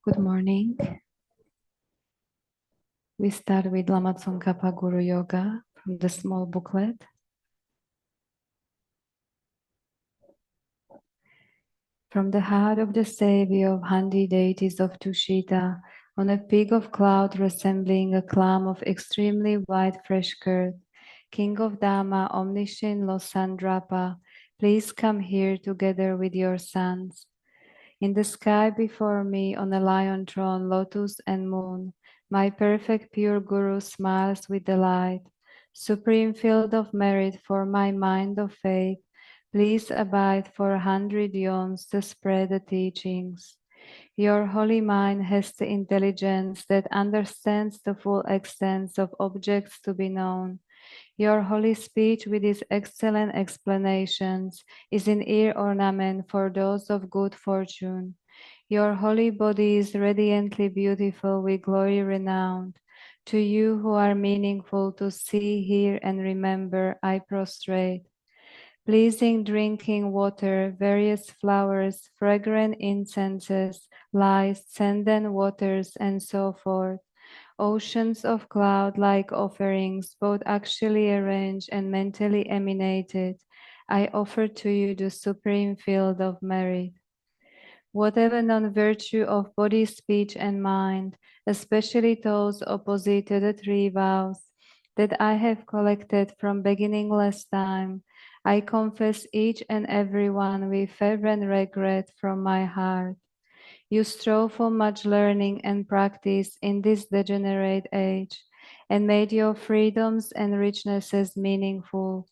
Good morning. We start with Lama Tsongkhapa Guru Yoga from the small booklet. From the heart of the Savior of 100 deities of Tushita, on a peak of cloud resembling a clam of extremely white fresh curd, King of Dhamma, omniscient Losandrapa, please come here together with your sons. In the sky before me, on a lion throne, lotus and moon, my perfect pure Guru smiles with delight. Supreme field of merit for my mind of faith, please abide for 100 yawns to spread the teachings. Your holy mind has the intelligence that understands the full extent of objects to be known. Your holy speech with its excellent explanations is an ear ornament for those of good fortune. Your holy body is radiantly beautiful with glory renowned. To you who are meaningful to see, hear, and remember, I prostrate. Pleasing drinking water, various flowers, fragrant incenses, lice, scented waters, and so forth. Oceans of cloud-like offerings, both actually arranged and mentally emanated, I offer to you the supreme field of merit. Whatever non-virtue of body, speech, and mind, especially those opposite to the three vows that I have collected from beginningless time, I confess each and every one with fervent regret from my heart. You strove for much learning and practice in this degenerate age, and made your freedoms and richnesses meaningful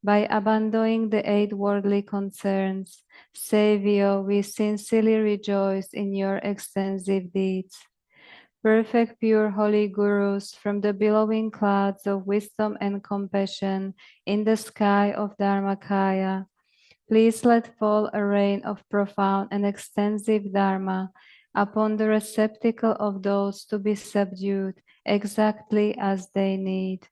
by abandoning the 8 worldly concerns. Savior, we sincerely rejoice in your extensive deeds. Perfect, pure, holy gurus from the billowing clouds of wisdom and compassion in the sky of Dharmakaya, please let fall a rain of profound and extensive Dharma upon the receptacle of those to be subdued exactly as they need.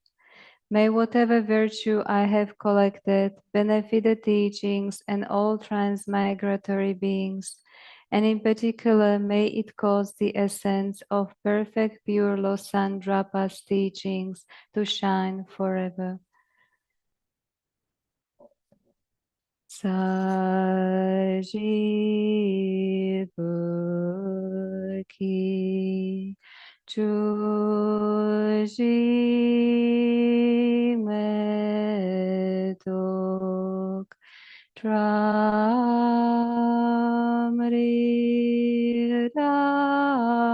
May whatever virtue I have collected benefit the teachings and all transmigratory beings, and in particular may it cause the essence of perfect pure Losandrapa's teachings to shine forever. Sajibu ki chuji medok tramri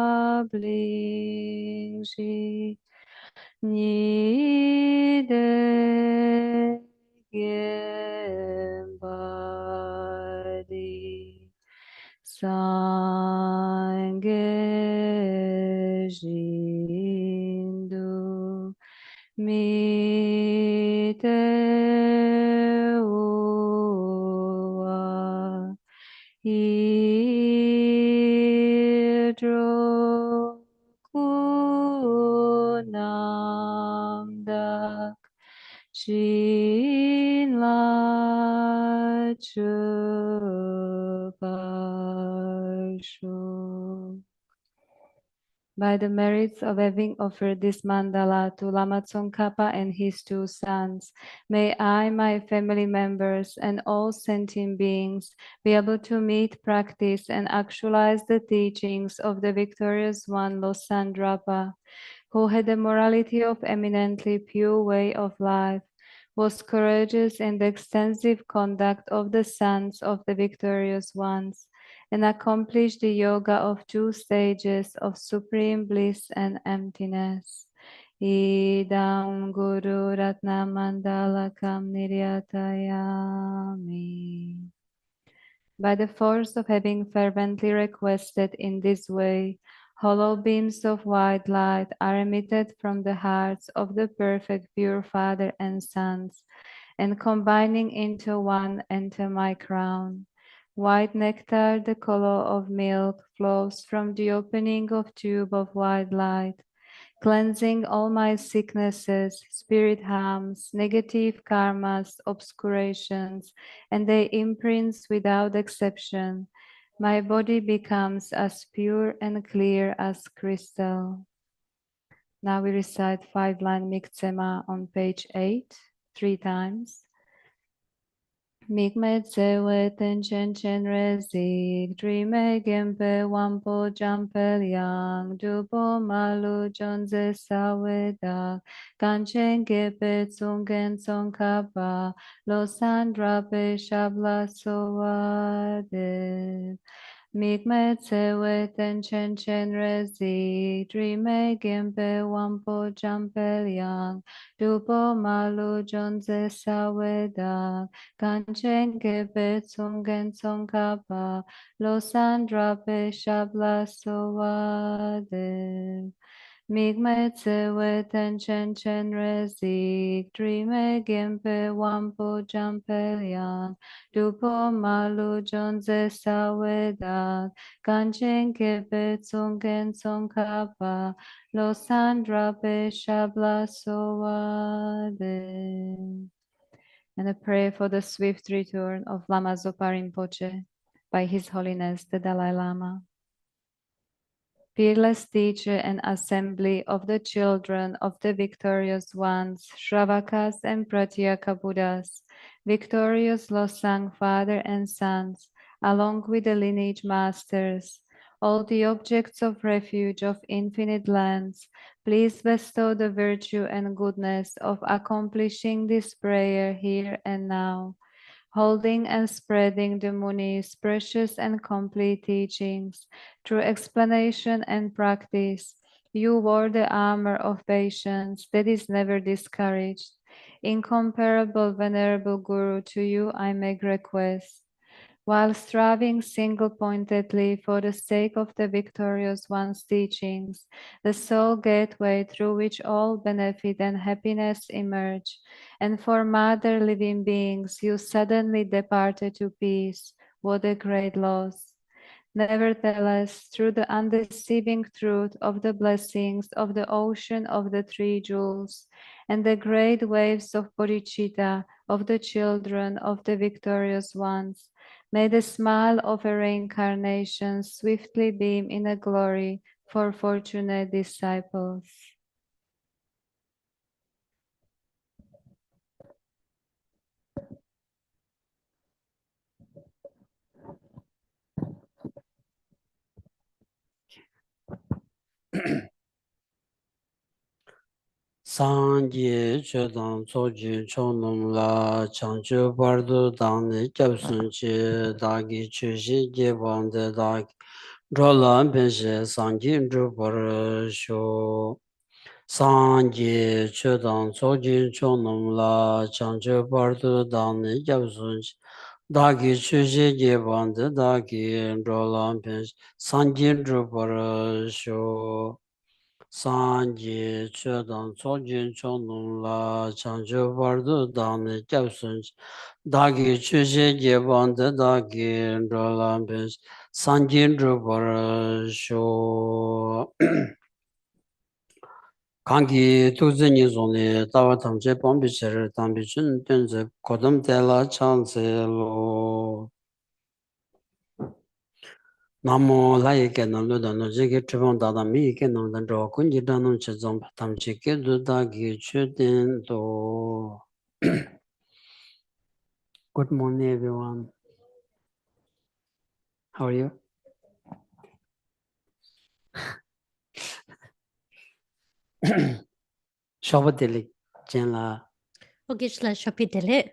rabling shi ni de Gembadi Sange Jindu Mite Uwa Hidro Kunamdak Shinla Chuparshu. By the merits of having offered this mandala to Lama Tsongkhapa and his 2 sons, may I, my family members, and all sentient beings be able to meet, practice, and actualize the teachings of the victorious one, Losandrapa, who had the morality of eminently pure way of life, was courageous in the extensive conduct of the sons of the victorious ones, and accomplished the yoga of 2 stages of supreme bliss and emptiness. Idam Guru Ratna Mandalakam Niryatayami. By the force of having fervently requested in this way, hollow beams of white light are emitted from the hearts of the perfect pure Father and Sons, and combining into one enter my crown. White nectar, the color of milk, flows from the opening of tube of white light, cleansing all my sicknesses, spirit harms, negative karmas, obscurations, and their imprints without exception. My body becomes as pure and clear as crystal. Now we recite 5-line Miktsema on page 8, 3 times. Mikme tsewe tenchen chen rezik, drime gempe wampo jampel yang, dupo malu jonze saweda, kanchen gepe tsungen tsongkapa, losandra pe shabla soade. Mikme tsewe tenchen chen rezik, drime gempe wampo jampel yang, dupo malu jonze saweda, Kanchen gebe tsungen tsongkapa, losandra pe shabla soade. Migme tsewe tenchen chen rezik, drime gempe wampo jampelian, dupo malu jonze sawedak, kanchen gebe tsungen tsongkapa, losandra pe shabla soade. And a prayer for the swift return of Lama Zopa Rinpoche by His Holiness the Dalai Lama. Fearless teacher and assembly of the children of the victorious ones, Shravakas and Pratyeka Buddhas, victorious Losang father and sons, along with the lineage masters, all the objects of refuge of infinite lands, please bestow the virtue and goodness of accomplishing this prayer here and now, holding and spreading the Muni's precious and complete teachings through explanation and practice. You wore the armor of patience that is never discouraged. Incomparable Venerable Guru, to you I make request. While striving single-pointedly for the sake of the victorious one's teachings, the sole gateway through which all benefit and happiness emerge, and for mother living beings you suddenly departed to peace, what a great loss. Nevertheless, through the undeceiving truth of the blessings of the ocean of the three jewels and the great waves of bodhicitta of the children of the victorious ones, may the smile of a reincarnation swiftly beam in a glory for fortunate disciples. Sangye Chodang Tsojin Chonum La Changchu Bardu Dangni Kyabsun Che Dagi Chushi Gyebande Dagi Drolan Penshe Sangye Drubar Sho Sangye Chodang Tsojin Chonum La Changchu Bardu Dangni Kyabsun Che Dagi Chushi Gyebande Dagi Drolan Penshe Sangye Drubar Sho Sanje Chodang Tsojin Chonung La Changchu Bardu Dangni Kyabsun Dagi Chushe Gyebande Dagi Rolam Pes Sanjin Drubar Sho Kangi Tuzi Nizoni Tawa Tamche Pombi Cher Tambi Chun Tunze Kodam Tela Chanse Lo Namo Laye Ke Nam Lu Dan Lu Jige Tribang Dada Mi Ke Nam Dan Ro Kunji Danam Che Zom Tam Che Ke Du Dagi Chu Den Do. Good morning, everyone. How are you? Shabbatili, Jenla. Okay, Shapitele.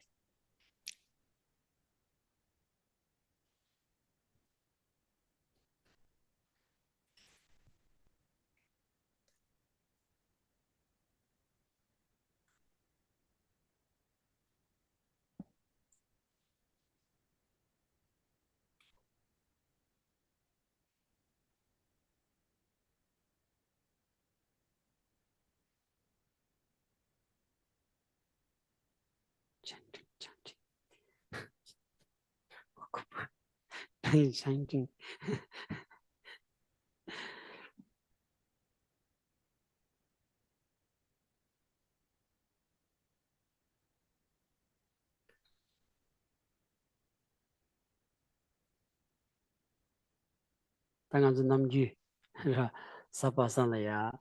Chanting. 당한주 남주 사바산이야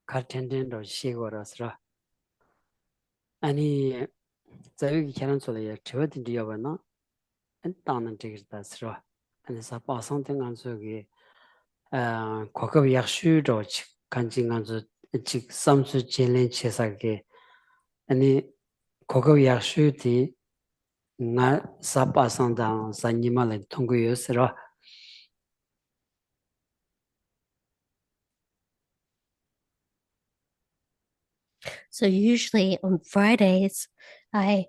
카텐덴도 시고라서 아니 저기 계란소리에 저든지여봐나 안따는 되겠다서 아니 사바산 당한주기 고급 약수로 간징한주 즉 삼수 진행 체사게 아니 고급 약수디 나 사바산당 산니말은 통구여서 So usually on Fridays, I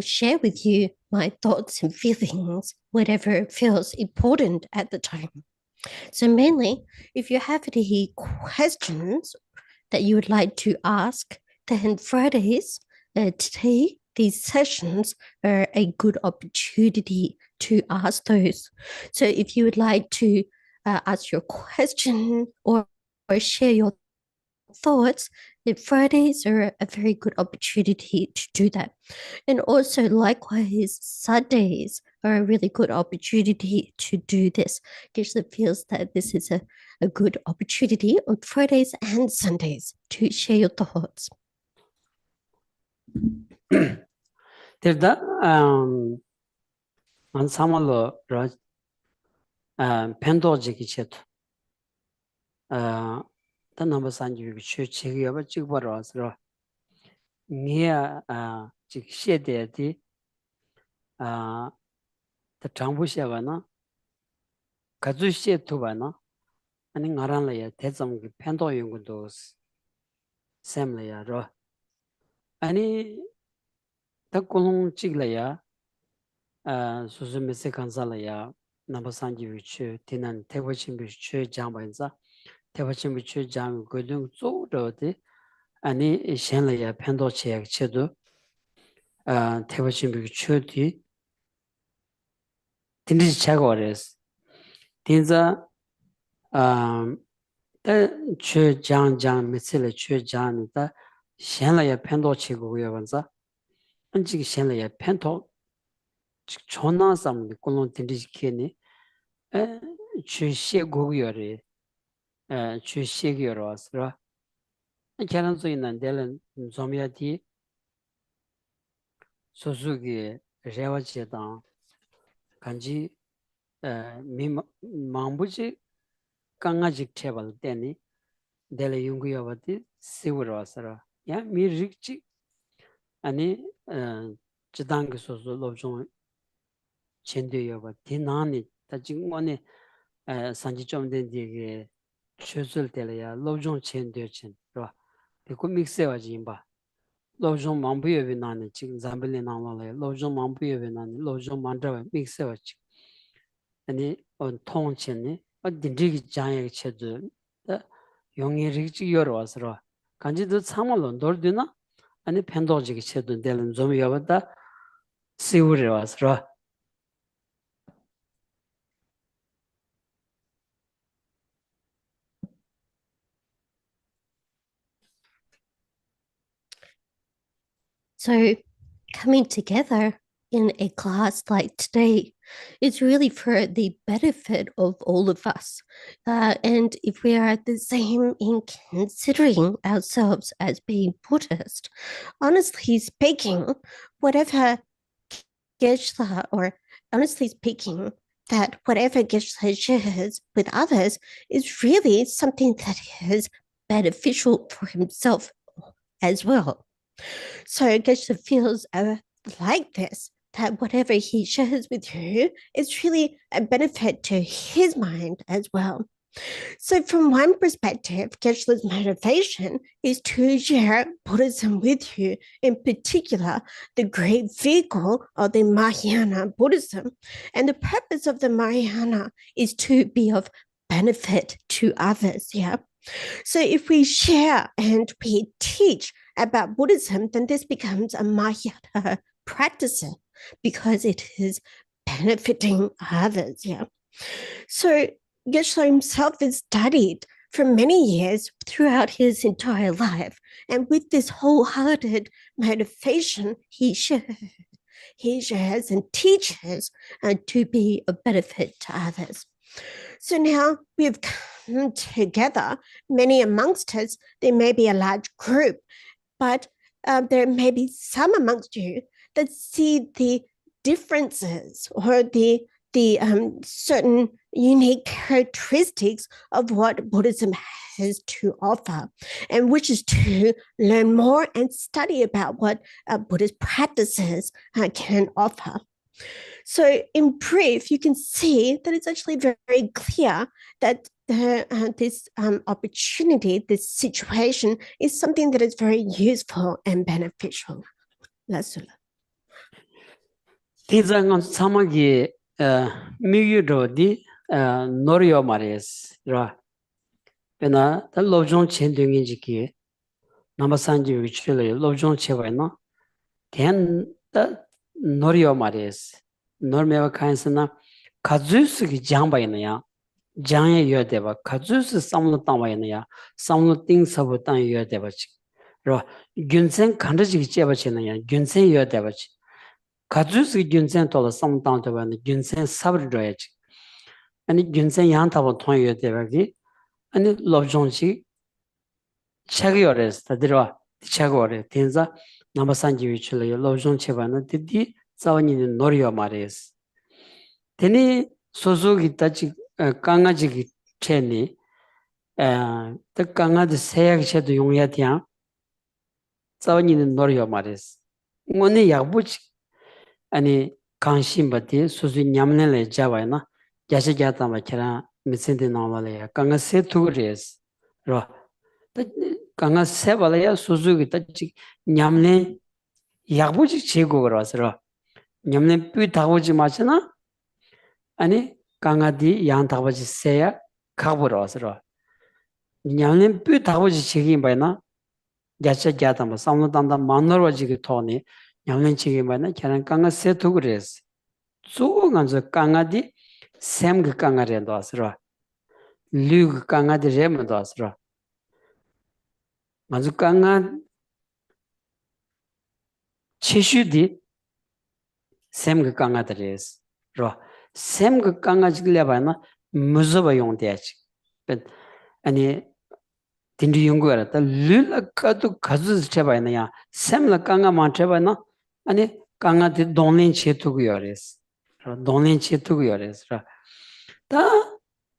share with you my thoughts and feelings, whatever feels important at the time. So mainly, if you have any questions that you would like to ask, then Fridays, today, these sessions are a good opportunity to ask those. So if you would like to ask your question or share your thoughts, the Fridays are a very good opportunity to do that. And also, likewise, Sundays are a really good opportunity to do this. Geshe feels that this is a good opportunity on Fridays and Sundays to share your thoughts. 들다 안 사말로 펜도지기 쳇 다 넘버 산지 취치기가 찍버려서 니야 즉 시대디 다 장부시야가나 가주시에토바나 아니 나란라야 대점기 펜도 연구도 샘라야로 아니 덕공ung 찍라야 수수메세 간살라야 넘버 산지 위치 디난 태버침비 취 장반자 태버침비 취 장 고등 쪼르데 아니 셴라야 펜도 체약 체도 태버침비 취디 딘지 차고레스 딘자 취 장장 메실레 취 장다 셴라야 펜도 체고야 반자 안지기 셴라야 펜도 전화삼 꼴론 딘디키니 취시에 고기열이 취시기열어 왔으라 계란소 있는 데는 좀야디 소수기 레와지다 간지 망부지 강아직 테벌 때니 데레 용구여버디 세우러 왔으라 야 미릭지 아니 지당그 소소 로종 첸데여버 디나니 다징원에 산지 좀 된디게 최술 때려야 로종 첸데친 봐. 그 믹스해가지 임바. 로종 망부여 비나니 지금 잠블리 나와래. 로종 망부여 비나니 로종 만들어 믹스해가지. 아니 통첸니 어딘지 장에 쳐도 용이리지 여러 와서 간지도 참을로 돌드나 아니 펜도지기 쳐도 되는 좀 여봤다. 시우르 와서 So coming together in a class like today is really for the benefit of all of us. And if we are the same in considering ourselves as being Buddhist, honestly speaking, whatever Geshe, or honestly speaking, that whatever Geshe shares with others is really something that is beneficial for himself as well. So Geshe feels like this, that whatever he shares with you is really a benefit to his mind as well. So from one perspective, Geshe's motivation is to share Buddhism with you, in particular, the great vehicle of the Mahayana Buddhism. And the purpose of the Mahayana is to be of benefit to others, yeah? So if we share and we teach about Buddhism, then this becomes a Mahayana practice because it is benefiting others, yeah? So Geshe himself has studied for many years throughout his entire life. And with this wholehearted motivation, he shares and teaches to be a benefit to others. So now we've come together, many amongst us, there may be a large group, but there may be some amongst you that see the differences or the certain unique characteristics of what Buddhism has to offer, and wishes to learn more and study about what Buddhist practices can offer. So in brief, you can see that it's actually very clear that this opportunity, this situation is something that is very useful and beneficial. Lasula. Tinzangan samagi miyudo di norio mares ra pena ta lobjong chendungin jiki namasanji wichule lobjong chewaina ten ta norio mares normewa kansana kazusu gi jangbayina ya jangye yodeba kazusu samlo tangbayina ya samlo ting sabu tang yodeba chi ra gyunsen kandaji gi cheba chena ya gyunsen yodeba chi 가주스 균센 돌아 성당도 바는 균센 사브르야지 아니 균센 양타고 통해야 되바기 아니 럽종시 차기어레스 다들어 차고래 된자 남산지 위치를 럽종 체바는 디디 자원이는 노리어 말이스 되니 소소기 따지 강아지기 체니 더 강아지 세약체도 용야디야 자원이는 노리어 말이스 뭐네 약부지 아니 강심바디 수수 냠내래 잡아야나 야시자다 마치라 미신데 나와래야 강가 세투그레스 로 강가 세발야 수수기 따지 냠내 약부지 제고 그러서로 냠내 삐 다고지 마시나 아니 강가디 양 다고지 세야 가보러서로 냠내 삐 다고지 제기 바이나 야시자다 마 상무단다 만너러지기 토니 양년치기 말나 걔는 강가 세트 그랬어. 조금간서 강가디 샘그 강가래도 왔어. 류그 강가디 레면도 왔어. 맞아 강가 치슈디 샘그 강가들이스. 로 샘그 강가지를 봐나 무서워 용대야지. 아니 딘디 연구하다 류라카도 가즈 쳐봐야냐. 샘라 강가 만쳐봐나 아니 강아지 동네 제투고요레스. 동네 제투고요레스. 다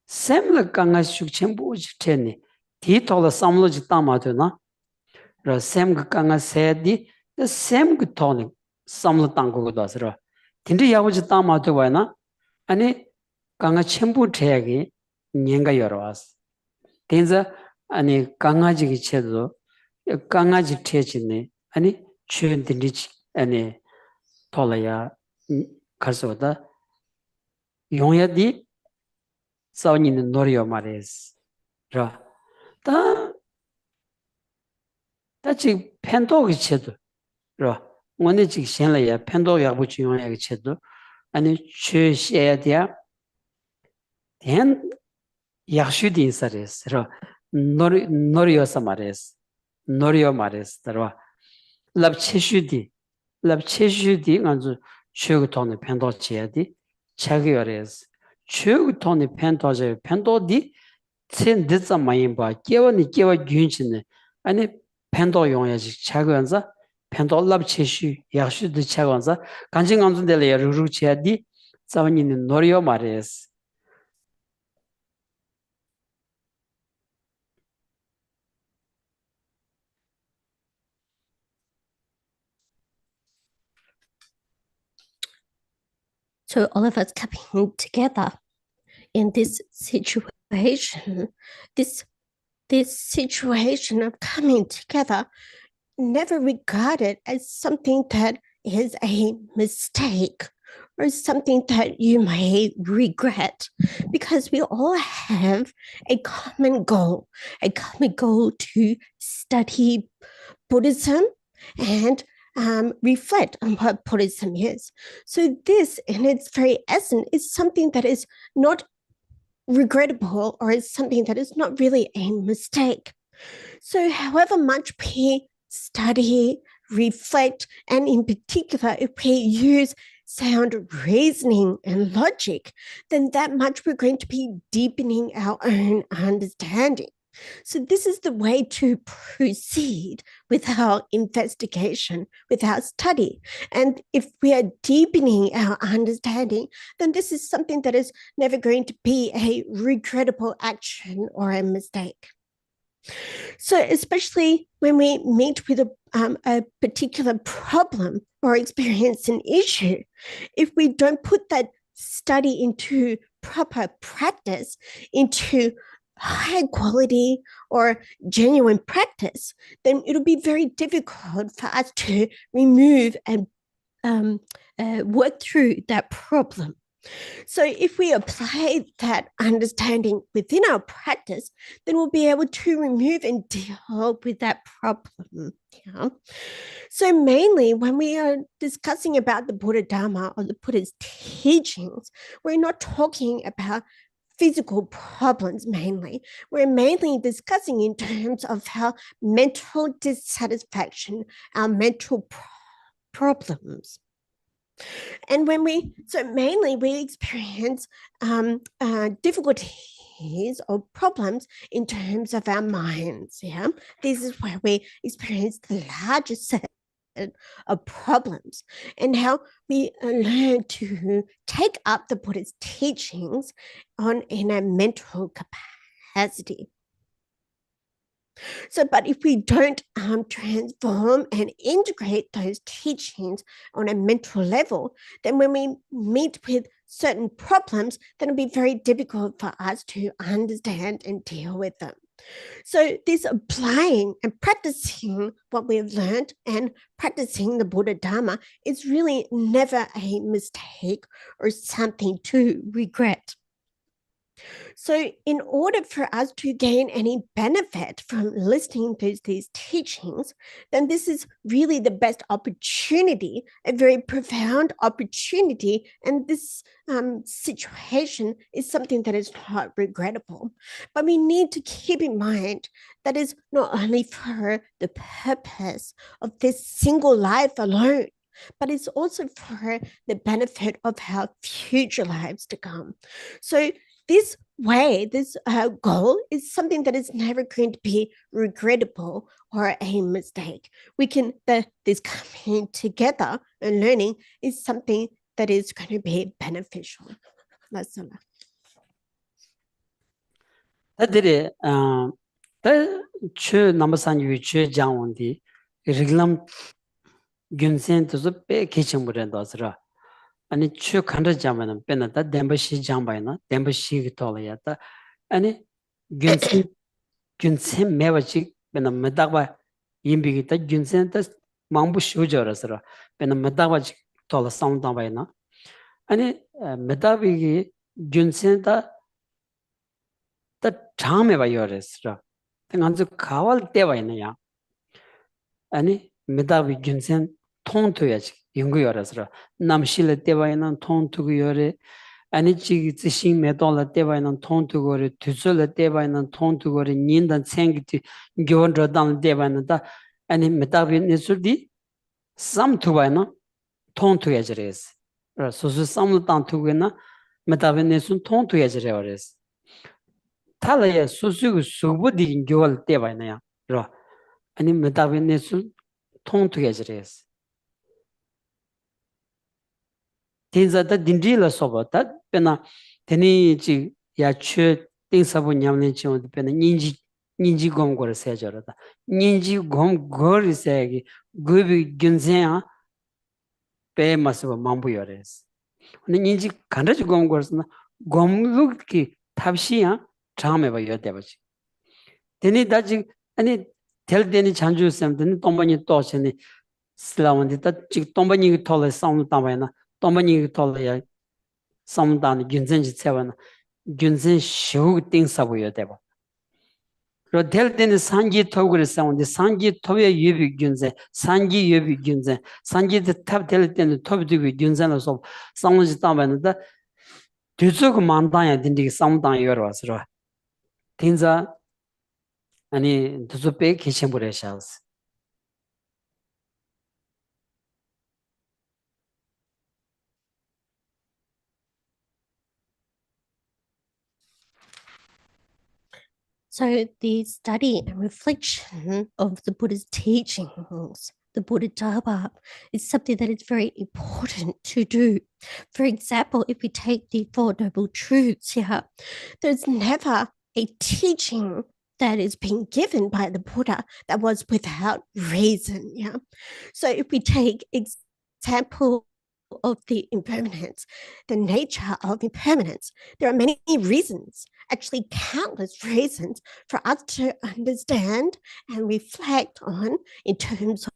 샘을 강아지 숙천부 지테니 디토라 삼로지 담아도나. 라 샘그 강아세디 샘그 토니 삼로 땅고도서라. 딘디 야고지 담아도 봐나 아니 강아 첨부 태야기 년가 여러와스. 딘자 아니 강아지기 체도 강아지 태지네 아니 추엔딘지 아니 토라야 가서다 용야디 사원이는 노리어 말이스 라다 다치 펜도기 체도 라 오늘 지 현래야 펜도 야부치 용야기 체도 아니 최시야디야 된 약슈디 인사레스 라 노리어사 말이스 노리어 말이스 라 랍체슈디 아주 최고톤의 펜도치야디 차기어레스 최고톤의 펜도제 펜도디 센데자 마임바 개원이 개와 균치네 아니 펜도 용야지 차기원자 펜도 랍체슈 약슈디 차기원자 간징간준데레 루루치야디 자원이는 노리어 말레스 So all of us coming together in this situation, this situation of coming together, never regarded as something that is a mistake or something that you may regret, because we all have a common goal to study Buddhism and reflect on what Buddhism is. So this, in its very essence, is something that is not regrettable, or is something that is not really a mistake. So however much we study, reflect, and in particular, if we use sound reasoning and logic, then that much we're going to be deepening our own understanding. So this is the way to proceed with our investigation, with our study. And if we are deepening our understanding, then this is something that is never going to be a regrettable action or a mistake. So especially when we meet with a particular problem or experience an issue, if we don't put that study into proper practice, into high quality or genuine practice, then it'll be very difficult for us to remove and work through that problem. So if we apply that understanding within our practice, then we'll be able to remove and deal with that problem. Yeah. So mainly when we are discussing about the Buddha Dharma or the Buddha's teachings, we're not talking about physical problems mainly. We're mainly discussing in terms of how mental dissatisfaction, our mental problems. And mainly we experience difficulties or problems in terms of our minds. Yeah, this is where we experience the largest set of problems, and how we learn to take up the Buddha's teachings in a mental capacity. So, but if we don't transform and integrate those teachings on a mental level, then when we meet with certain problems, then it'll be very difficult for us to understand and deal with them. So this applying and practicing what we've learned and practicing the Buddha Dharma is really never a mistake or something to regret. So in order for us to gain any benefit from listening to these teachings, then this is really the best opportunity, a very profound opportunity. And this situation is something that is not regrettable. But we need to keep in mind that is not only for the purpose of this single life alone, but it's also for the benefit of our future lives to come. So this goal is something that is never going to be regrettable or a mistake. This coming together and learning is something that is going to be beneficial. That's all. Tadiri, chu namasan yu chu jangwandi, riglam gyunsen tuzu pe kechimburen dosra. Ani chu khanda jamana pena ta dembashi jambayna, dembashi gitolaya ta. Ani gyunsen mewachi pena medagwa yimbigi ta gyunsen ta mangbu shujorasra. Pena medagwa tola samdambayna. Ani medabigi gyunsen ta chame yoresra. Tanganzu kawal tewaina ya. Ani medavi gyunsen tong tuyach yungu yoresra. Namshila tewaina tong tugu yore. Ani chigi zishin medola tewaina tong tugu yore. Tuzula tewaina tong tugu yore. Nindan tsengiti gyondra dan tewaina da. Ani medavi nesurdi sam tuwaina tong tuyach res. Susu samlu dan tuguina medavi nesun tong tuyach res. 탈라야 소수고 수부디 교월 때바이나야 로 아니 메타베네스 통투게지레스 딘자다 딘디라 소바다 페나 테니지 야추 띵사부 냠네 치오드 페나 닌지 곰고르 세저라다 닌지 곰고르 세기 구비 균세야 페마스바 mambu요레스 아니 닌지 간다지 곰고르스나 곰루키 탑시야 처음에 여대버지. 되니 다지 아니 될 때니 잔주 쌤들 동반이 또 전에 슬라운데 다 지금 동반이 털에 싸움 담아야나 동반이 털에 싸움 담는 균전지 채워나 균전 쇼 띵사고 여대버. 그리고 될 때는 산지 토그를 싸운데 산지 토에 유비 균전 산지 유비 균전 산지 탑될 때는 토비도 균전으로서 싸움지 담아야는데 뒤쪽 만다야 된디 싸움 담아 여러와서 Tinza ani tuzupe kishimbureshaus. So the study and reflection of the Buddha's teachings, the Buddha Dharma, is something that is very important to do. For example, if we take the Four Noble Truths here, there's never a teaching that is being given by the Buddha that was without reason. Yeah. So if we take example of the impermanence, the nature of impermanence, there are many reasons, actually countless reasons for us to understand and reflect on in terms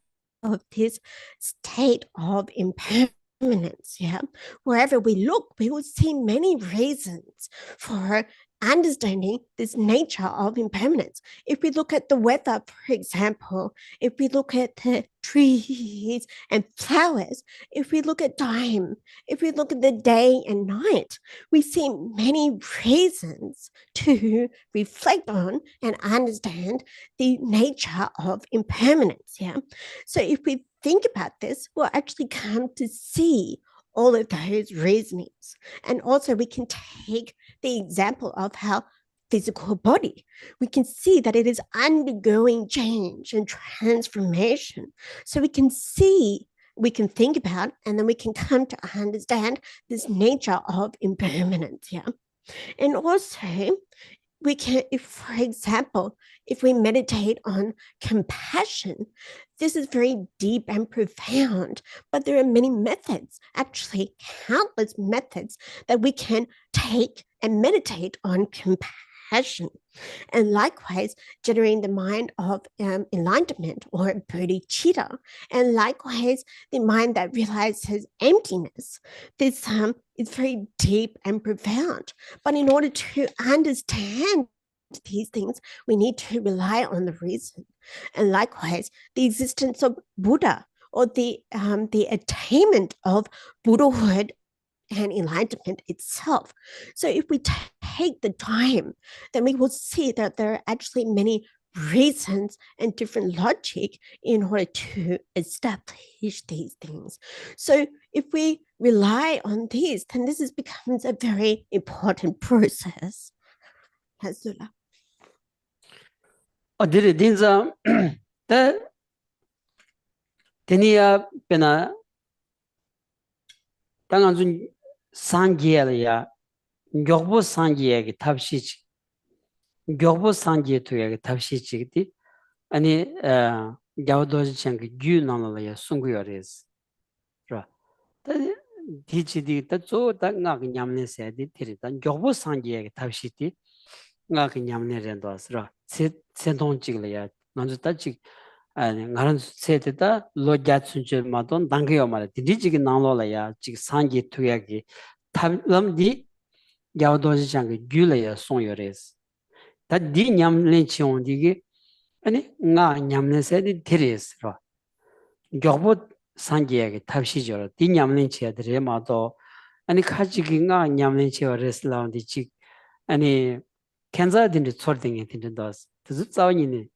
of this state of impermanence. Yeah. Wherever we look, we will see many reasons for understanding this nature of impermanence. If we look at the weather, for example, if we look at the trees and flowers, if we look at time, if we look at the day and night, we see many reasons to reflect on and understand the nature of impermanence. Yeah. So if we think about this, we'll actually come to see all of those reasonings. And also we can take the example of how physical body, we can see that it is undergoing change and transformation. So we can see, we can think about, and then we can come to understand this nature of impermanence. Yeah. And also we can, if for example, if we meditate on compassion, this is very deep and profound, but there are many methods, actually countless methods that we can take and meditate on compassion. And likewise, generating the mind of enlightenment or bodhicitta, and likewise, the mind that realizes emptiness. This is very deep and profound. But in order to understand these things, we need to rely on the reason. And likewise, the existence of Buddha or the attainment of Buddhahood and enlightenment itself. So if we take the time, then we will see that there are actually many reasons and different logic in order to establish these things. So if we rely on these, then this becomes a very important process. Hazula. 어디를 딘자 때 데니야 베나 당한 준 상기야야 격보 상기야기 탑시지 격보 상기에 투야기 탑시지기 아니 야오도지 창기 규나나야 송구여레스 라 디치디 따조 땅가 냠네세디 티리단 격보 상기야기 탑시티 nga ke nyamne ren do asra se dong jig le ya nanzu ta jig ngaran se de da lo ja chun che ma don dang ge yo ma de di jig nang lo la ya jig sang gi tu ya gi tab lam di ya do ji chang ge gyu le ya song yo res ta di nyam le chi on di gi ani nga nyamne se di teres ro gyobo sang gi ya gi tab shi jo di nyam le chi ya de re ma do ani kha ji gi nga nyam le chi yo res la di jig ani 캔자 딘디 초르딩이 딘디도스 드즈 자원이니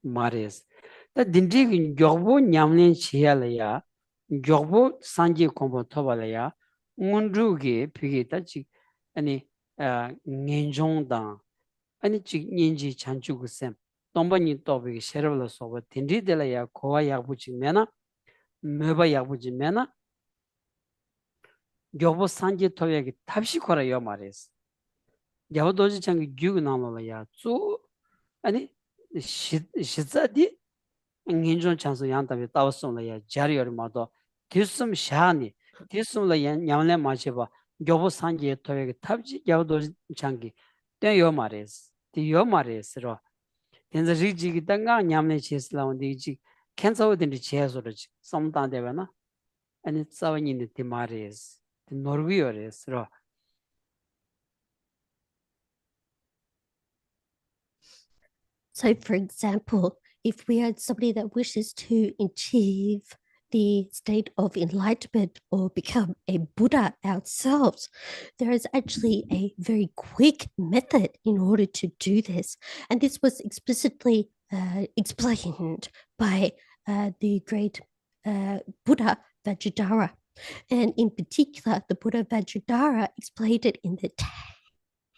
마레스 다 딘디 교보 냠린 치야라야 교보 산지 콤보 토발라야 문루게 피게다 지 아니 녜종다 아니 지 닌지 찬주구셈 동번이 또비게 셰르블로 소버 딘디들라야 고와 약부지면아 메바 약부지면아 교보 산지 토야기 탑시 코라요 마레스 야오도지 창기 규그 나눠라야 주 아니 시자디 인존 찬스 양답에 따왔송라야 자리얼마도 뒤숨 샤니 뒤숨라 양래 마셔봐 교보 산지에 토에게 탑지 야오도지 창기 땡요 마레스 디요 마레스로 현재 리지기 땅가 냠내 치슬라운디 지 캔서든지 치에서르지 som단데바나 아니 싸워니네 디마레스 노르비오레스로 So, for example, if we are somebody that wishes to achieve the state of enlightenment or become a Buddha ourselves, there is actually a very quick method in order to do this. And this was explicitly explained by the great Buddha Vajradhara. And in particular, the Buddha Vajradhara explained it in the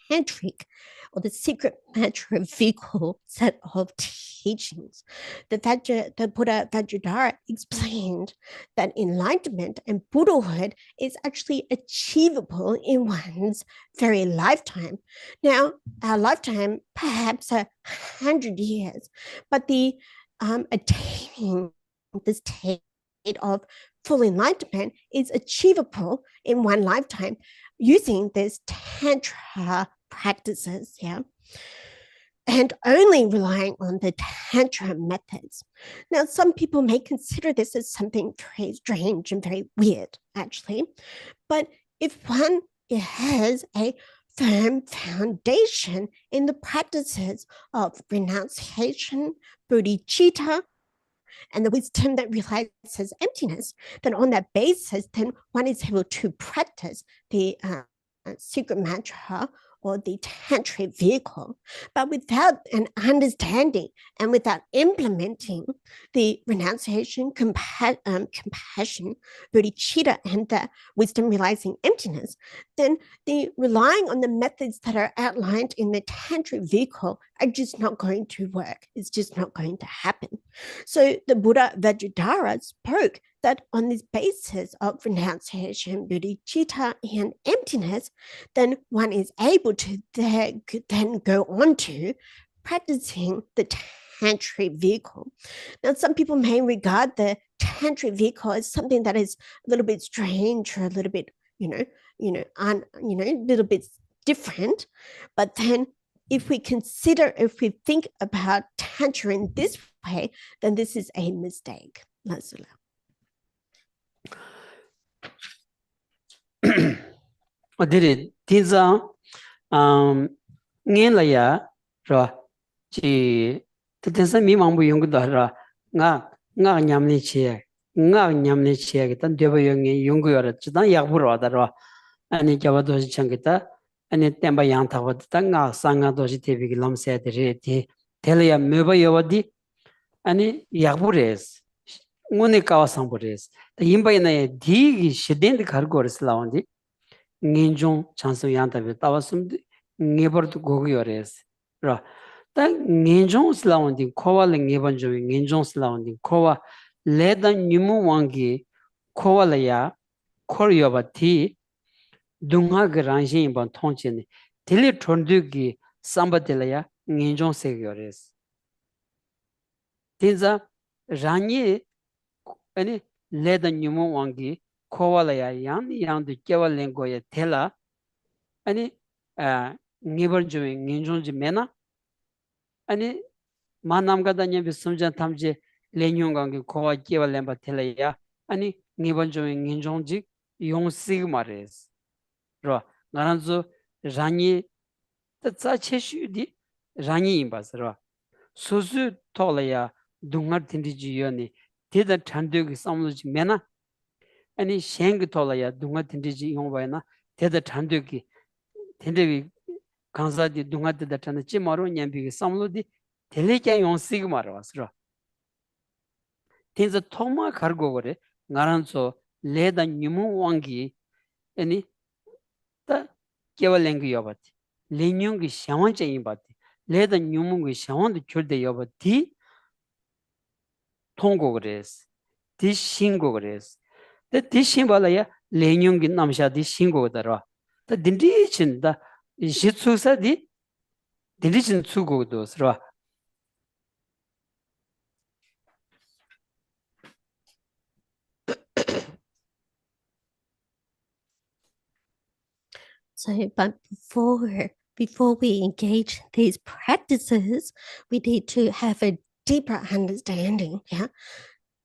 tantric or the secret mantra vehicle set of teachings. The Buddha Vajradhara explained that enlightenment and Buddhahood is actually achievable in one's very lifetime. Now, our lifetime, perhaps 100 years, but the attaining this state of full enlightenment is achievable in one lifetime using these tantra practices, and only relying on the tantra methods. Now, some people may consider this as something very strange and very weird, actually, but if one has a firm foundation in the practices of renunciation, bodhicitta, and the wisdom that realizes emptiness, then on that basis, then one is able to practice the secret mantra or the tantric vehicle. But without an understanding and without implementing the renunciation, compassion, bodhicitta, and the wisdom realizing emptiness, then the relying on the methods that are outlined in the tantric vehicle are just not going to work. It's just not going to happen. So the Buddha Vajradhara spoke that on this basis of renunciation, bodhicitta, and emptiness, then one is able to then go on to practicing the tantric vehicle. Now, some people may regard the tantric vehicle as something that is a little bit strange or a little bit, a little bit different. But then if we think about tantra in this way, then this is a mistake. 어디리 디자 녜라야 지 뜻에서 미망부 연구도 하라 nga 냠니 치에 기타 되버용이 연구여라 지단 약부로 하더라 아니 저와도 창기다 아니 템바 양타고다 nga 상가도시 대비기 럼세들이 텔야 메버여디 아니 약부레스 오늘 가와상부레스 임바이나에 디기 시덴드 가르고르스 라운디 ngenjong chansu yanta be tawasum ngebar to gogyores ra ta ngenjong slawn din kowa le ngeban jo ngenjong slawn din kowa le da nyumu wangi kowa la ya koryo ba thi dunga granjin ban thongchen tele thondu gi sambatela ya ngenjong se gyores tinza rani ani le da nyumu wangi kovalaya yang de kewa lengo ya tela ani ngebar jo ngenjong ji mena ani manam ga da nya bi sumjan tamje lenyong gang gi kowa kewa lemba tela ya ani ngebar jo ngenjong ji yong sig mares ro ngaranzo rani ta cha cheshu di rani imbas ro susu tolaya dungar tindi ji yoni teda thandu gi samlu ji mena 아니 셴기 돌아야 동아 텐디지 용바이나 대다 잔득이 텐데비 강사디 동아데다 잔 찌마로 냠비기 삼로디 텔레케 용시기 마라스라 텐자 토마 카르고거레 나란소 레다 뉴무 왕기 아니 다 깨발랭기 여바티 레뇽기 샤완체 임바티 레다 뉴무기 샤완도 줄데 여바티 통고그레스 디싱고그레스 디심발아야 레뇽기 남샤디 싱고더라 더 딘디친다 시츠사디 딘디친 추고도스라 So, but before we engage these practices, we need to have a deeper understanding.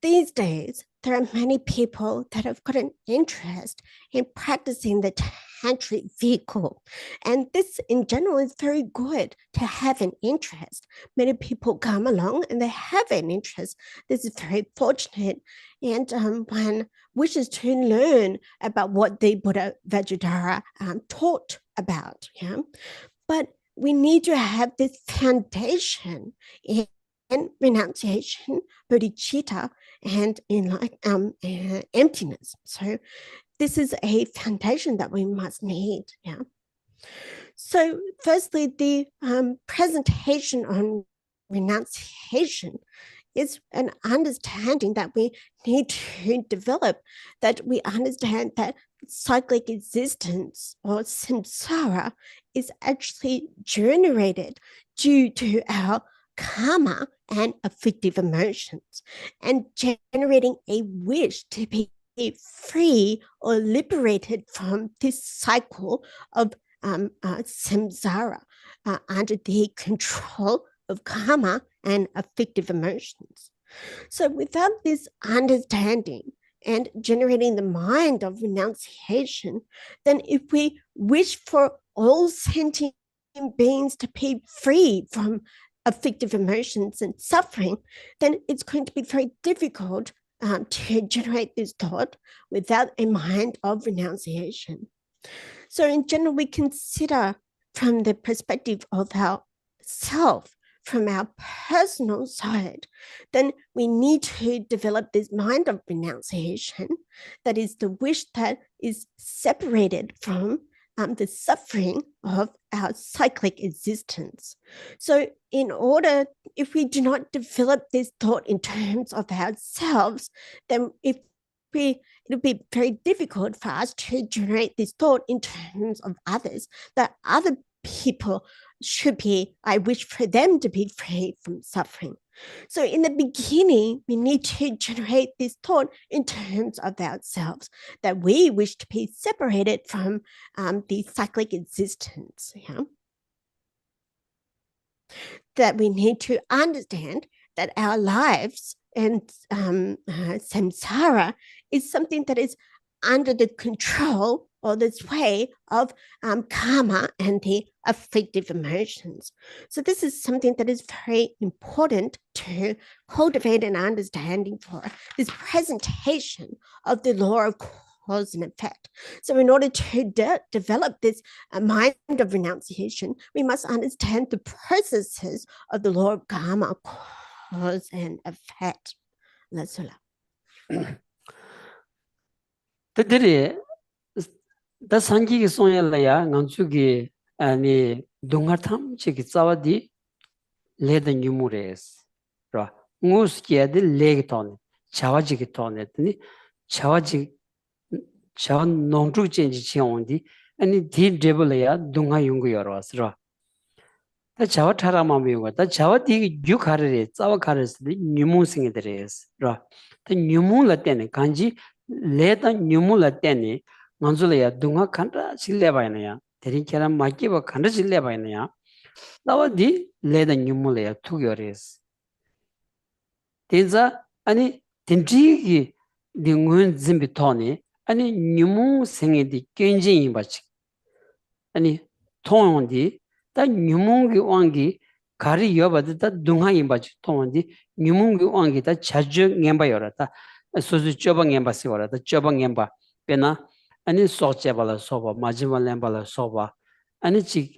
These days, there are many people that have got an interest in practicing the tantric vehicle. And this in general is very good to have an interest. Many people come along and they have an interest. This is very fortunate. And one wishes to learn about what the Buddha Vajradhara taught about. But we need to have this foundation in renunciation, bodhicitta, and in emptiness. So this is a foundation that we must need. So, firstly, the presentation on renunciation is an understanding that we need to develop, that we understand that cyclic existence or samsara is actually generated due to our karma and afflictive emotions, and generating a wish to be free or liberated from this cycle of samsara under the control of karma and afflictive emotions. So, without this understanding and generating the mind of renunciation, then if we wish for all sentient beings to be free from afflictive emotions and suffering, then it's going to be very difficult to generate this thought without a mind of renunciation. So, in general, we consider from the perspective of our self, from our personal side, then we need to develop this mind of renunciation, that is the wish that is separated from the suffering of our cyclic existence. So, in order, if we do not develop this thought in terms of ourselves, then it'll be very difficult for us to generate this thought in terms of others, that other people should be, I wish for them to be free from suffering. So in the beginning, we need to generate this thought in terms of ourselves, that we wish to be separated from the cyclic existence. Yeah? That we need to understand that our lives and samsara is something that is under the control or the sway of karma and the afflictive emotions. So this is something that is very important to cultivate an understanding for, this presentation of the law of cause and effect. So in order to develop this mind of renunciation, we must understand the processes of the law of karma, cause and effect. That's all. 그들이 다 산기기 송열라야 nganchugi ani dungartham chiki tsawadi leda nyumures ra nguski adi leg tone chawaji ki tone tani chawaji chawa nongchu chenji chiondi ani di debula ya dunga yungu yorwas ra ta chawa thara mami yunga ta chawa di gyu kharare tsawa khares di nyumu singidres ra ta nyumu la tene kanji leda nyumu la tene nganzulaya dunga khanda chillebaynaya terin keram makiba khanda chillebaynaya 나와디 레다 뉴물레야 투겨레스 데자 아니 딘지기 딩운 짐비토니 아니 뉴무 생에디 겐진이 바치 아니 통온디 다 뉴무기 왕기 가리 여바다 둥하이 바치 통온디 뉴무기 왕기 다 자주 냠바여라다 소주 쩌방 냠바시 거라다 쩌방 냠바 베나 아니 소체발라 소바 마지말 냠발라 소바 아니 지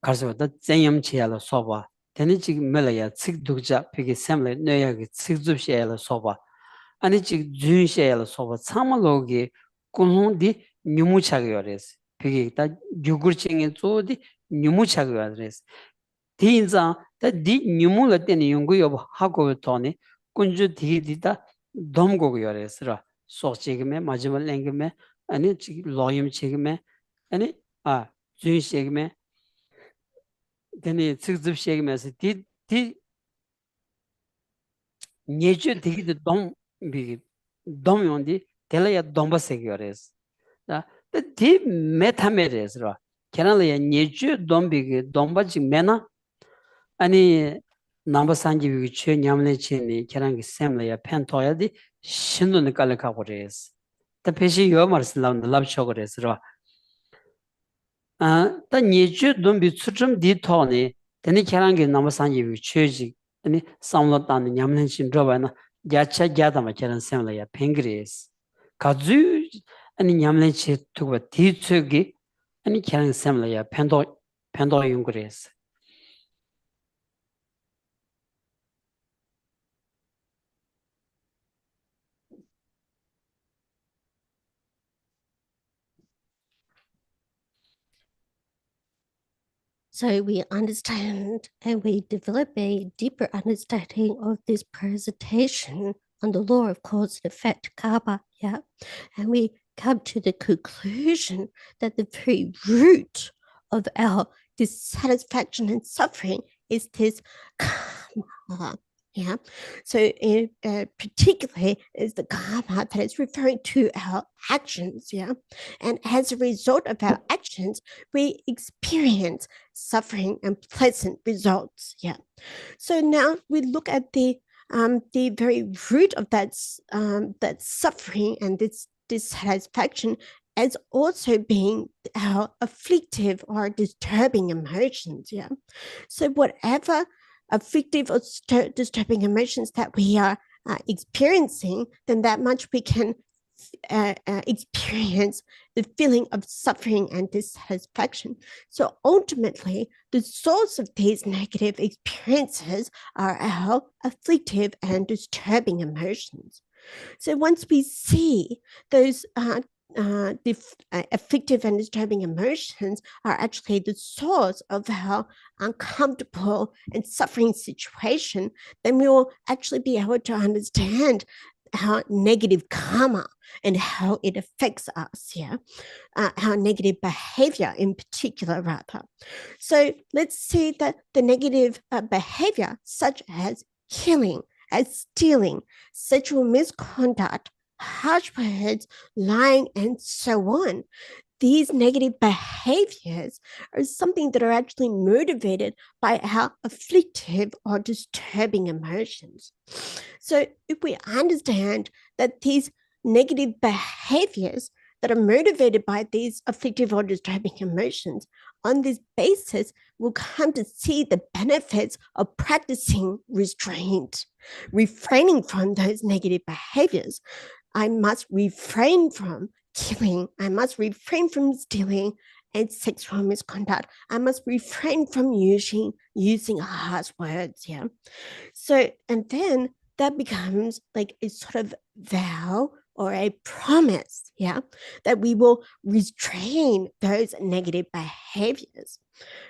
가서다 쟁염 체야라 소바 되는 지금 melaya 칙 독자 되게 샘래 뇌약이 칙줍시야라 소바 아니 지 준시야라 소바 참말로기 군혼디 뉴무차게 요레스 되게 다 유구르칭에 조디 뉴무차게 요레스 디인자 다디 뉴무라 때니 연구여 하고 토네 군주 디디다 dom고 요레스라 소치기메 마지막 랭기메 아니 지 로임 치기메 아니 준시기메 되니 측습시에면서 디 예주 되기도 비 domion디 텔레야 dom바세기어레스 디 메타메레스라 캐나라야 예주 dom비기 dom바지 메나 아니 남바산지 비기 최 냠네 치니 캐나기 샘레야 펜토야디 신도는 깔라카고레스 다 페시 요마르스 라운드 랍쇼고레스라 다 예주 돈비 추점 디토니 데니 캐랑게 남산지 최지 아니 삼로단이 냠는신 저바나 야차 야다마 캐란 셈라야 팽그레스 가주 아니 냠는치 투고 디츠기 아니 캐랑 셈라야 펜도 용그레스 So we understand and we develop a deeper understanding of this presentation on the law of cause and effect, karma, yeah. And we come to the conclusion that the very root of our dissatisfaction and suffering is this karma. Yeah. So in particularly is the karma that is referring to our actions. Yeah. And as a result of our actions, we experience suffering and pleasant results. Yeah. So now we look at the very root of that suffering and this dissatisfaction as also being our afflictive or disturbing emotions. Yeah. So whatever afflictive or disturbing emotions that we are experiencing, then that much we can experience the feeling of suffering and dissatisfaction. So ultimately, the source of these negative experiences are our afflictive and disturbing emotions. So once we see those afflictive and disturbing emotions are actually the source of our uncomfortable and suffering situation, then we will actually be able to understand how negative karma and how it affects us, yeah, our negative behavior in particular, rather. So let's see that the negative behavior, such as killing, as stealing, sexual misconduct, harsh words, lying, and so on. These negative behaviors are something that are actually motivated by our afflictive or disturbing emotions. So, if we understand that these negative behaviors that are motivated by these afflictive or disturbing emotions, on this basis, we'll come to see the benefits of practicing restraint, refraining from those negative behaviors. I must refrain from killing. I must refrain from stealing and sexual misconduct. I must refrain from using harsh words. Yeah. So, and then that becomes like a sort of vow or a promise, yeah, that we will restrain those negative behaviors.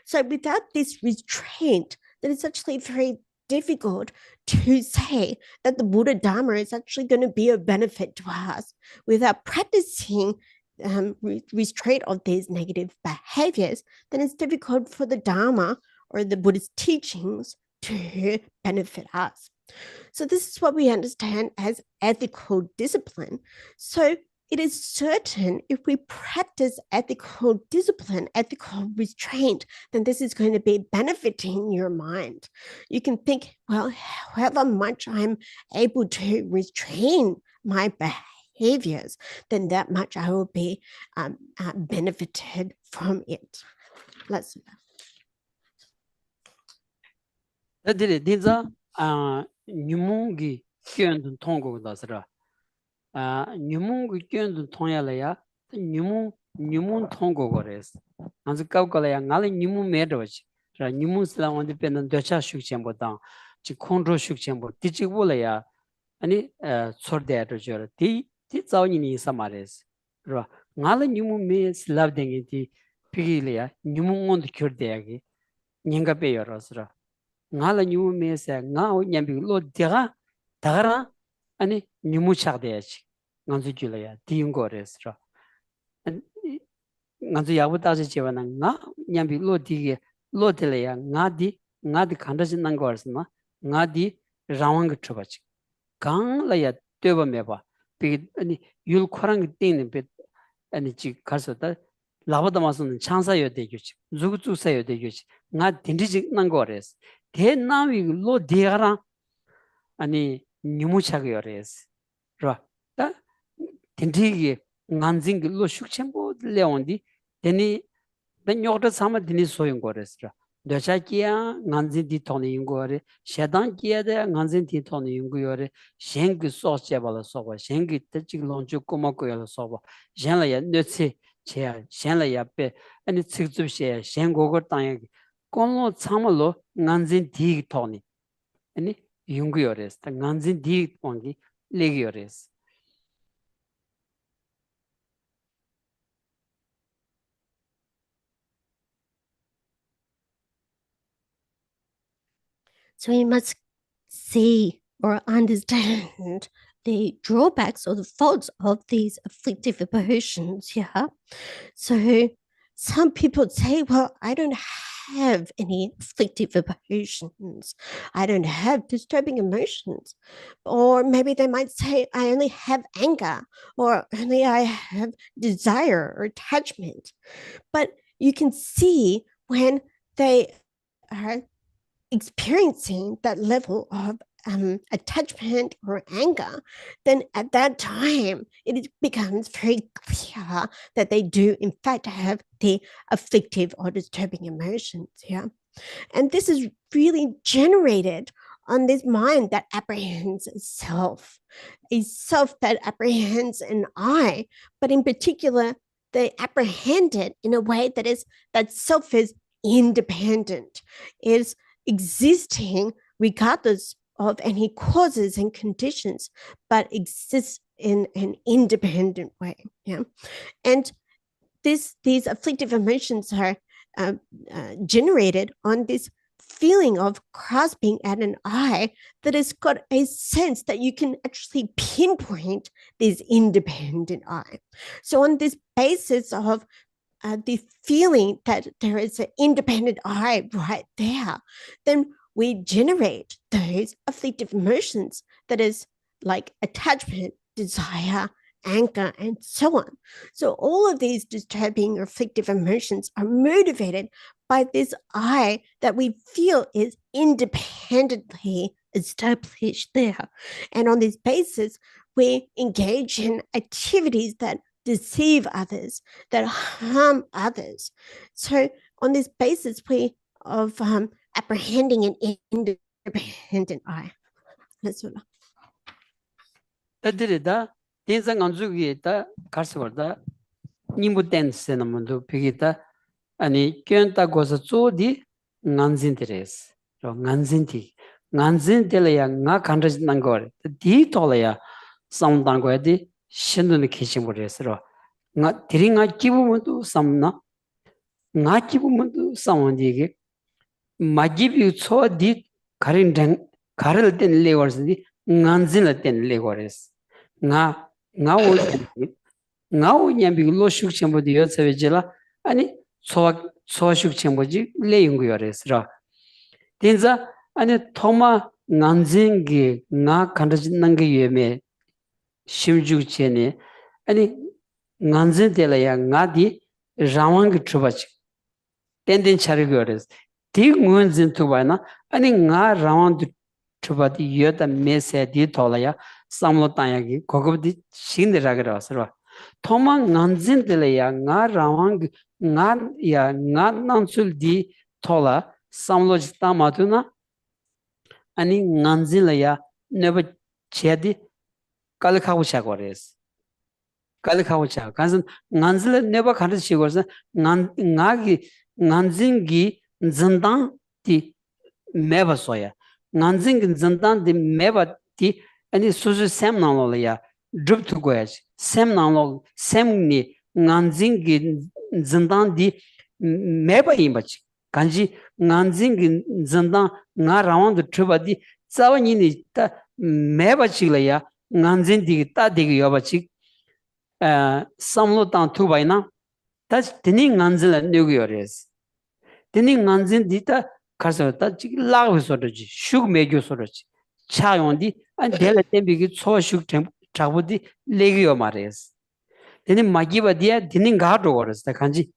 So without this restraint, then it's actually very difficult to say that the Buddha Dharma is actually going to be of benefit to us. Without practicing restraint of these negative behaviors, then it's difficult for the Dharma or the Buddhist teachings to benefit us. So this is what we understand as ethical discipline. So it is certain if we practice ethical discipline, ethical restraint, then this is going to be benefiting your mind. You can think, well, however much I'm able to restrain my behaviors, then that much I will be benefited from it. Let's see. 뉴몽기 끼얹은 통곡다스라 뉴몽기 끼얹은 통야라야 뉴몽 통곡거레스 안즈 까우깔야 나리 뉴몽 메더지 라 뉴몽스라 온데 펜는 더차 슈크쳔보다 지 콘트롤 슈크쳔보 디치고라야 아니 소르데아르죠 디 자오니니 사마레스 라 나리 뉴몽 메 슬랍댕이디 피기리야 뉴몽 온데 큐르데야기 닝가베여러스라 ngala nyumu mesa ngao nyambi lo diga dagara ani nyumu chagde yachi nganzu jula ya diyungo resra nganzu yabu tazi chewa na nga nyambi lo dige lo tele ya nga di kandaji nango arsana nga di rawang chubachi gang la ya teba meba pi ani yul khorang ting pe ani chi karso ta labada masun changsa yo de gyuchi zugu tsusa yo de gyuchi nga dindiji nango res 대나위 로 대가라 아니 뉴무차게 요레스 라다 딘디기 난징 로 슈크쳔보 레온디 데니 벤요르 사마 디니 소용 거레스라 더샤키야 난진 디 토니 인고레 셰단 키야데 난진 디 토니 인고요레 셴그 소체발라 소바 셴그 뜻지 론주 꼬마고요 소바 셴라야 너치 제 셴라야 베 아니 츠즈브셰 셴고거 땅에 콘로 참을로 난진 디 토니 아니 융구요레스 다 난진 디 pongi 레기요레스 So we must see or understand the drawbacks or the faults of these afflictive emotions. Yeah. So some people say, well, I don't have any afflictive emotions. I don't have disturbing emotions. Or maybe they might say, I only have anger, or only I have desire or attachment. But you can see when they are experiencing that level of attachment or anger, then at that time it becomes very clear that they do in fact have the afflictive or disturbing emotions. Yeah. And this is really generated on this mind that apprehends itself, a self that apprehends an I, but in particular, they apprehend it in a way that self is independent, is existing regardless of any causes and conditions, but exists in an independent way. Yeah. And these afflictive emotions are generated on this feeling of grasping at an I that has got a sense that you can actually pinpoint this independent I. So on this basis of the feeling that there is an independent I right there, then we generate those afflictive emotions that is like attachment, desire, anger, and so on. So all of these disturbing or afflictive emotions are motivated by this I that we feel is independently established there. And on this basis, we engage in activities that deceive others, that harm others. So on this basis, we of apprehending an independent I. That's what. 다들이다 대상 안주기에다 가서다 님부 댄스는 문도 비기다 아니 견다 고서 쪼디 난진데레스 로 난진티 난진데려야 나 간다진 거 디 돌아야 상당 거디 신도는 계신 거래서로 나 드링아 기부문도 삼나 나 기부문도 삼원디게 마기비 초디 가린당 가를 땐 레거스디 난진을 땐 레거스 나 오냐비 로슈크 쳔보디 여서베질라 아니 소슈크 쳔보지 레잉고여레스라 딘자 아니 토마 난진기 나 간다진난게 예메 심주체네 아니 난진텔야 나디 라왕기 트바치 땡땡 차르거레스 디 문진 투바나 아니 나 라왕디 트바디 여다 메세디 돌아야 삼로타야기 고급디 신데라그라서라 토마 난진텔야 나 라왕기 나야 나 난술디 돌아 삼로지타 마두나 아니 난진라야 네버 체디 칼카우샤 거레스 칼카우샤 간슨 난질 네버 카르시 거스 나기 난진기 진단디 메버소야 난진기 진단디 메버디 아니 수수 샘나로야 드럽트 거야지 샘나로 샘니 난진기 진단디 메버 임바치 간지 난진기 진단 나 라운드 트바디 자원이니 다 메버치려야 난진디 따디기 여바치 삼로탄 투바이나 다시 드닝 난질 뉴기어레스 드닝 난진디 다 가서다 지 라고서르지 슈그 메교서르지 차용디 안 데레 템비기 초슈크 템 자부디 레기어 마레스 드닝 마기바디야 드닝 가도거스 다 간지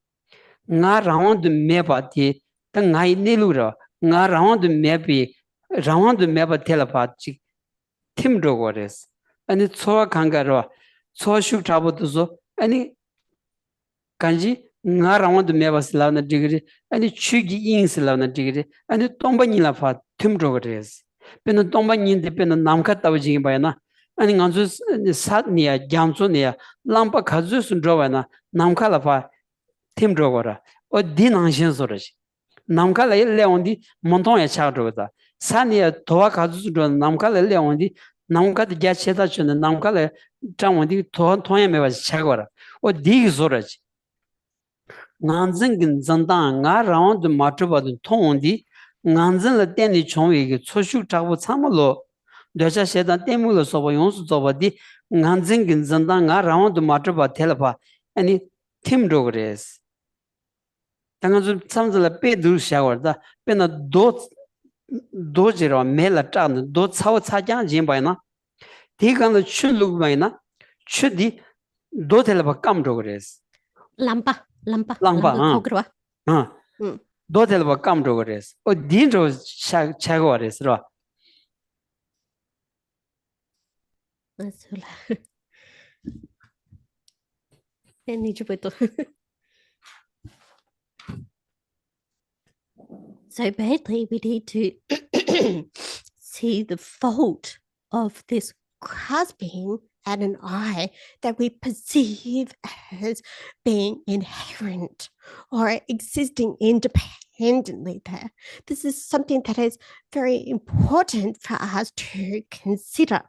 나 라운드 메바디 다 나이 닐루라 나 라운드 메비 라운드 메바 텔레파치 팀도거레스 아니 초와 강가로 초슈 잡어도서 아니 간지 나 라운드 메바슬라나 디그리 아니 추기 인슬라나 디그리 아니 똥바니라파 팀도거레스 베는 똥바니인데 베는 남카타오지 바야나 아니 간주 사니야 잠조니야 람파 가주스 드로바나 남카라파 팀도거라 어 디난신소르지 남카라 일레온디 몬통에 차도다 사니야 도와 가주스 드 남카라 일레온디 남카드 갸체다 춘 남카라 장원디 통에 메바 차거라 어 디기소르지 난징긴 잔당 나 라운드 마트바드 통디 nganzen la teni chongwe ge choshu chagbo chamalo deja shedan temulo sobo yonsu zoba di nganzen gin zanda nga rawon do matba thelaba ani tim dogres tangazu chamzala pe du shawarda pena do jero mela tan do chaw chajang jin bayna digan la chulu bayna chudi do thelaba kam dogres lampa langba kogrwa do thelaba kam dogres o din ro chagores ro Azula. Ni chupeto. So badly, we need to see the fault of this grasping at an I that we perceive as being inherent or existing independently there. This is something that is very important for us to consider.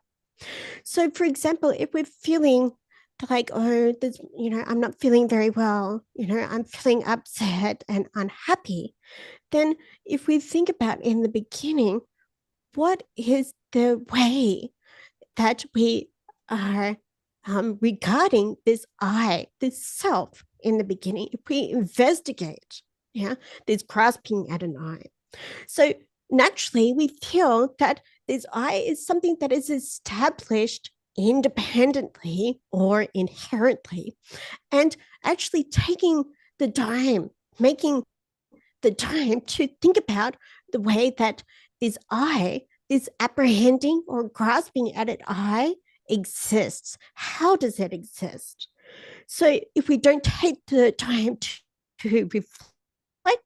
So, for example, if we're feeling like, oh, this, I'm not feeling very well, I'm feeling upset and unhappy, then if we think about in the beginning, what is the way that we are regarding this I, this self in the beginning? If we investigate, this grasping at an I. So naturally, we feel that this I is something that is established independently or inherently, and actually taking the time, making the time to think about the way that this I, this apprehending or grasping at it I exists. How does it exist? So if we don't take the time to reflect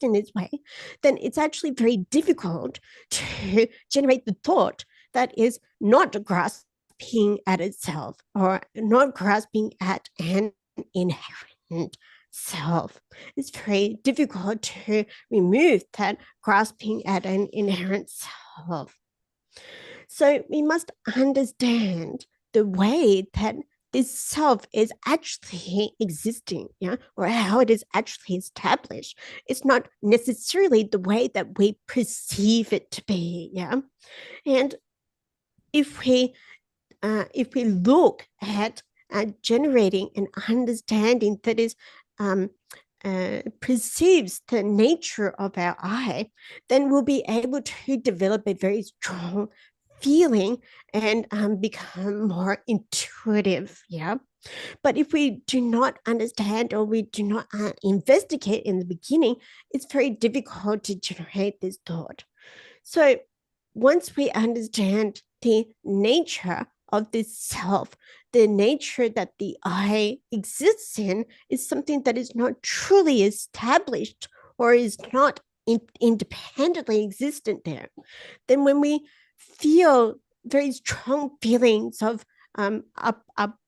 in this way, then it's actually very difficult to generate the thought that is not grasping at itself or not grasping at an inherent self. It's very difficult to remove that grasping at an inherent self. So we must understand the way that this self is actually existing, or how it is actually established. It's not necessarily the way that we perceive it to be, And if we look at generating an understanding that is perceives the nature of our I, then we'll be able to develop a very strong feeling and become more intuitive, But if we do not understand or we do not investigate in the beginning, it's very difficult to generate this thought. So once we understand the nature of this self, the nature that the I exists in is something that is not truly established or is not independently existent there, then when we feel very strong feelings of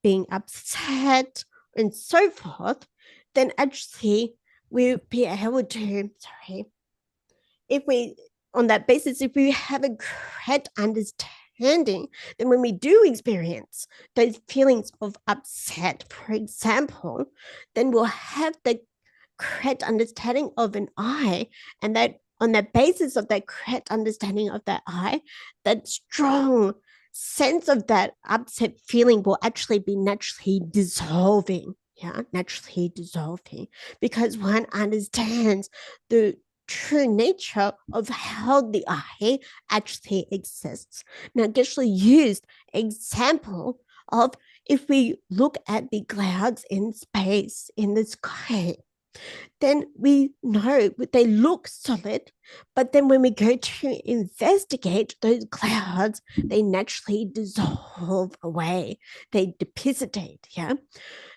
being upset and so forth, then actually we'll be able to, if we, on that basis, if we have a correct understanding, then when we do experience those feelings of upset, for example, then we'll have the correct understanding of an I, and that on the basis of that correct understanding of that I, that strong sense of that upset feeling will actually be naturally dissolving, naturally dissolving, because one understands the true nature of how the I actually exists. Now, Geshe used example of if we look at the clouds in space, in the sky, then we know they look solid, but then when we go to investigate those clouds, they naturally dissolve away. They dissipate,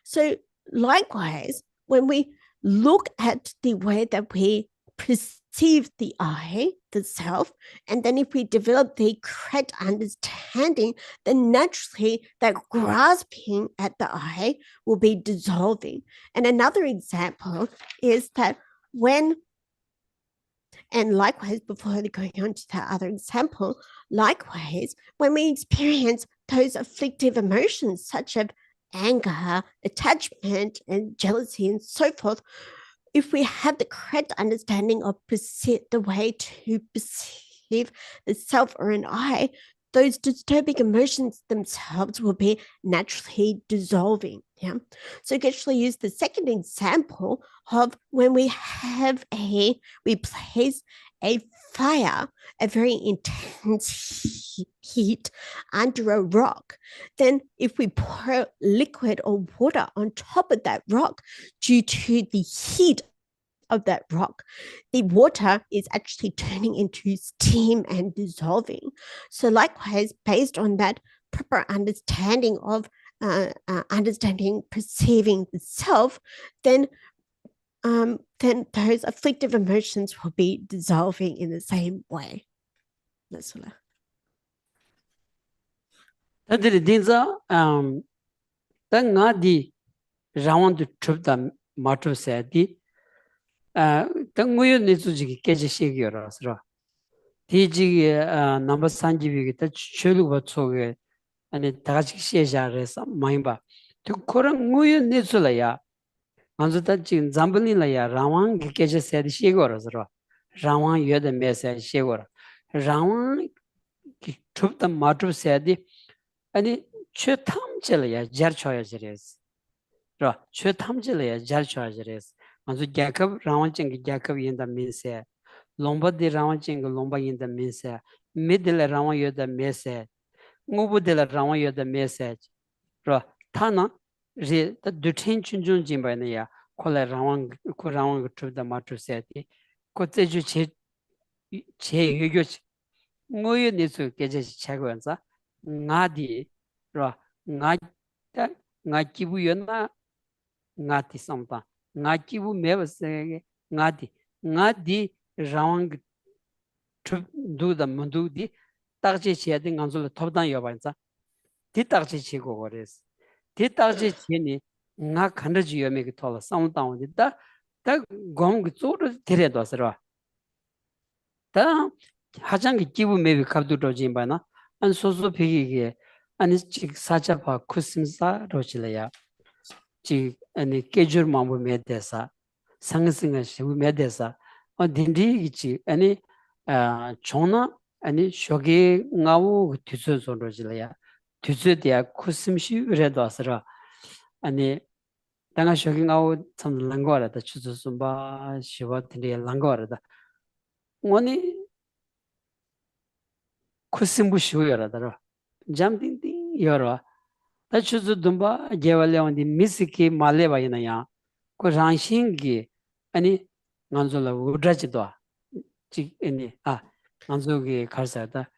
So likewise, when we look at the way that we perceive the I, the self, and then if we develop the correct understanding, then naturally that grasping at the I will be dissolving. And another example is that and likewise, before going on to that other example, likewise, when we experience those afflictive emotions such as anger, attachment, and jealousy, and so forth, if we have the correct understanding of the way to perceive the self or an I, those disturbing emotions themselves will be naturally dissolving. Yeah. So Geshe used the second example of when we place a fire, a very intense heat under a rock. Then if we pour liquid or water on top of that rock, due to the heat of that rock, the water is actually turning into steam and dissolving. So likewise, based on that proper understanding of perceiving the self, then those afflictive emotions will be dissolving in the same way. That's what 다들 딘자 당가디 라운드 트립다 마트세디 당고요 니수지기 깨지시기라서 디지 넘버 산지비기다 출루가 속에 아니 다같이 시에자래서 마임바 또 그런 고요 니술이야 먼저다 지금 잠블린라야 라왕 깨지세디 시거라서 라왕 여ደ 메세 시거라 라왕 트립다 마트세디 아니 최탐절이야 잘쳐야지레스 최탐절이야 잘쳐야지레스 먼저 야컵 라완증기 야컵 인다 민세 롬바디 라완증기 롬바 인다 민세 미들 라완 여다 메세 ngobu들 라완 여다 메세 타나 제 드텐 춘준 짐바네야 콜라 라완 코 라완 트다 마트세티 코테주 제 유교 ngoyo nisu keje chagoyansa ngadi nga kibu yona ngati samta nga kibu mebase ngadi rawang du da mundu di tagje chede nganzul tobdan yobansa di tagje chego gores di tagje cheni nga khandaji yome ki tola samta on da gong zoro tere dosra 다 하장기 기부 매비 갑두로 짐바나 안 소소 비기게 아니 직 사자파 쿠심사 로질이야 지 아니 계절 마무 메데사 상승의 시부 메데사 딘디기지 아니 존나 아니 쇼게 나우 뒤서서 로질이야 뒤서디야 쿠심시 그래도서라 아니 당가 쇼게 나우 참 랑거라다 추스숨바 시바트리 랑거라다 원이 쿠심부 쉬어라더라 잠딩딩 여러 다추즈 dumba 제발레온디 미스키 말레바이나야 그 랑싱기 아니 간졸라 우드라지도 지 아니 간조기 갈사다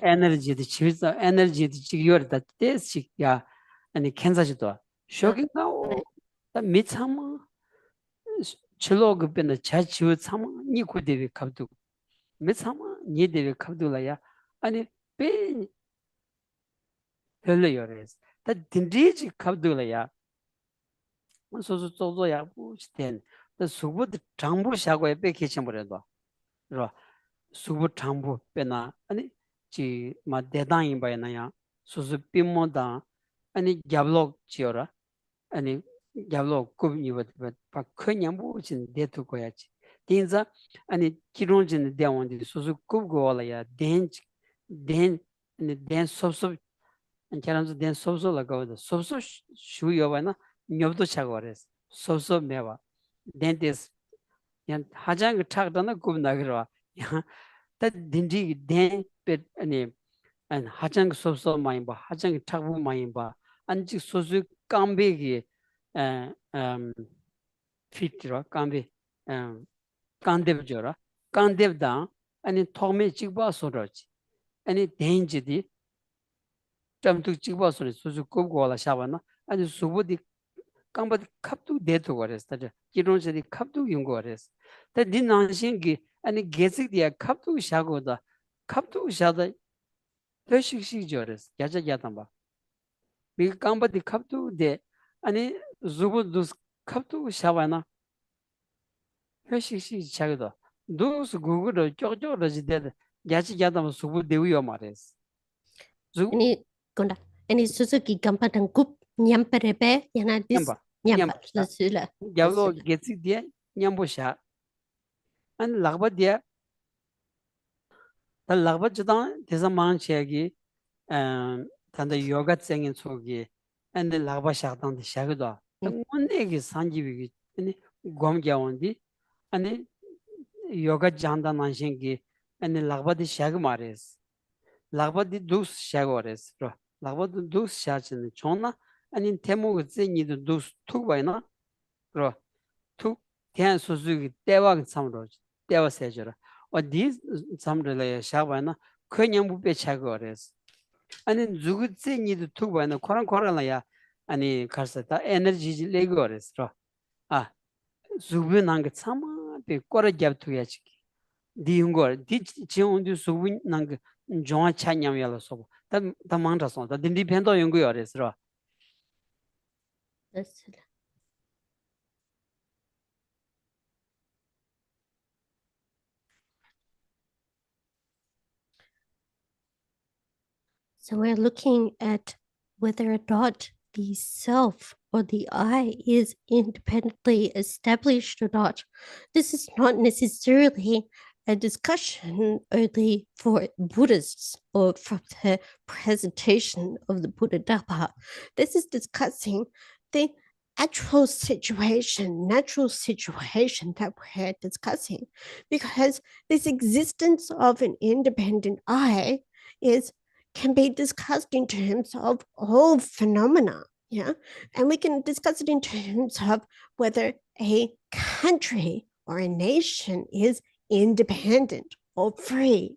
에너지도 치위서 에너지도 지겨다 데스야 아니 캔사지도 쇼기나오 다 미참마 칠로그변의 자치우 참마 니코데비 갑두 미참마 니데비 갑두라야 아니 베 별로요레스 다 딘디지 갑두라야 소소 소소야 부스텐 다 수부드 장부샤고에 베케침버려도 로 수부 장부 빼나 아니 지마 대당인 바야나야 소소 삐모다 아니 잡록 지어라 아니 야로 kubniwat pa khanyambu chin detu koyachi tinza ani kirunjin deawandi susu kubgo ya den sobsob ancharanzu den sobso lagawda sobso shuyo bana nyobdo chagores sobso mewa den des yan hajang thagdana kubnagirwa ya ta dindi den pe ani an hajang sobso maimba hajang thagbu maimba anji susu kambegi fitro kambe kandebjora kandebda ani thome chigba soroji ani denjidi tamtu chigba sori susu kubgola shabana ani subudi kambadi kaptu deto gores ta kironjedi kaptu yungores ta dinansingi ani gesik kaptu shagoda kaptu shada peshikshi jores yaja yatamba mi kambadi kaptu de 아니 zubu kaptu 샤바나 회식시 자기도 누스 구글을 쪼쪼로 지대 야지 야다면 수부 되우요 말했어. ini konda ini suzuki gampa dan gup nyamperebe yana Nyambasha. Yavlo getsi dia nyambosha. And lagba dia, the lagba jadang, tesa man chagi, tanda yoga tsengin sogi, and the lagba shakdang the shagda. And one egg is sanjivi, and gom gawandi, and the yoga janda nanshingi, and the lagba the shagmares. Lagba the dus shagores, lagba the dus shach in the chona, and in temo zengi the dus two by na, two ten suzuki, dewag samroj, dewa sejara. Or these samrele shabana, Kenyam be chagores. And then Zugutse need two by the Koran Koralaya, and the Karsata energy legores. Ah, Zubunang sama be Kora jab to Yachiki. Diungor, teach Chion du Subun Nang John Chanyam Yellow so. The mantra song, the independent Yungores. So we're looking at whether or not the self or the I is independently established or not. This is not necessarily a discussion only for Buddhists or from the presentation of the Buddha Dhamma. This is discussing the actual situation, natural situation that we're discussing, because this existence of an independent I can be discussed in terms of all phenomena, and we can discuss it in terms of whether a country or a nation is independent or free,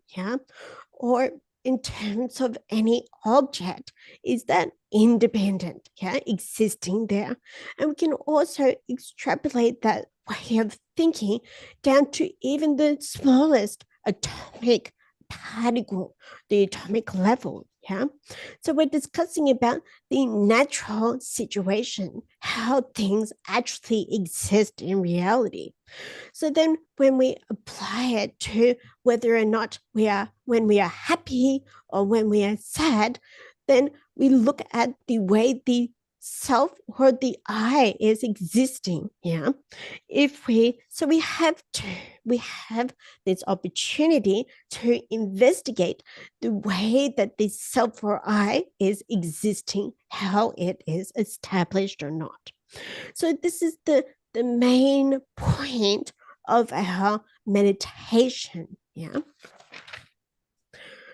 or in terms of any object, is that independent, existing there. And we can also extrapolate that way of thinking down to even the smallest atomic particle, the atomic level. So we're discussing about the natural situation, how things actually exist in reality. So then when we apply it to whether or not when we are happy or when we are sad, then we look at the way the self or the I is existing. We have this opportunity to investigate the way that the self or I is existing, how it is established or not. So this is the main point of our meditation.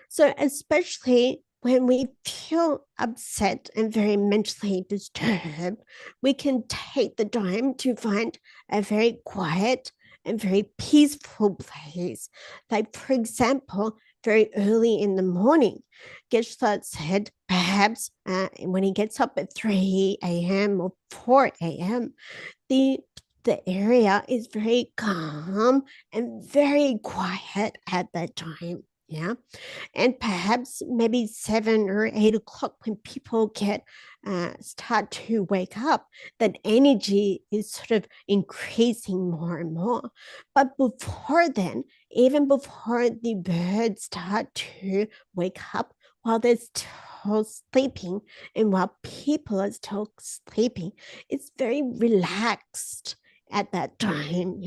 So especially when we feel upset and very mentally disturbed, we can take the time to find a very quiet and very peaceful place. Like, for example, very early in the morning, Geshe said perhaps when he gets up at 3 a.m. or 4 a.m., the area is very calm and very quiet at that time. And perhaps maybe 7 or 8 o'clock when people start to wake up, that energy is sort of increasing more and more. But before then, even before the birds start to wake up, while they're still sleeping and while people are still sleeping, it's very relaxed at that time.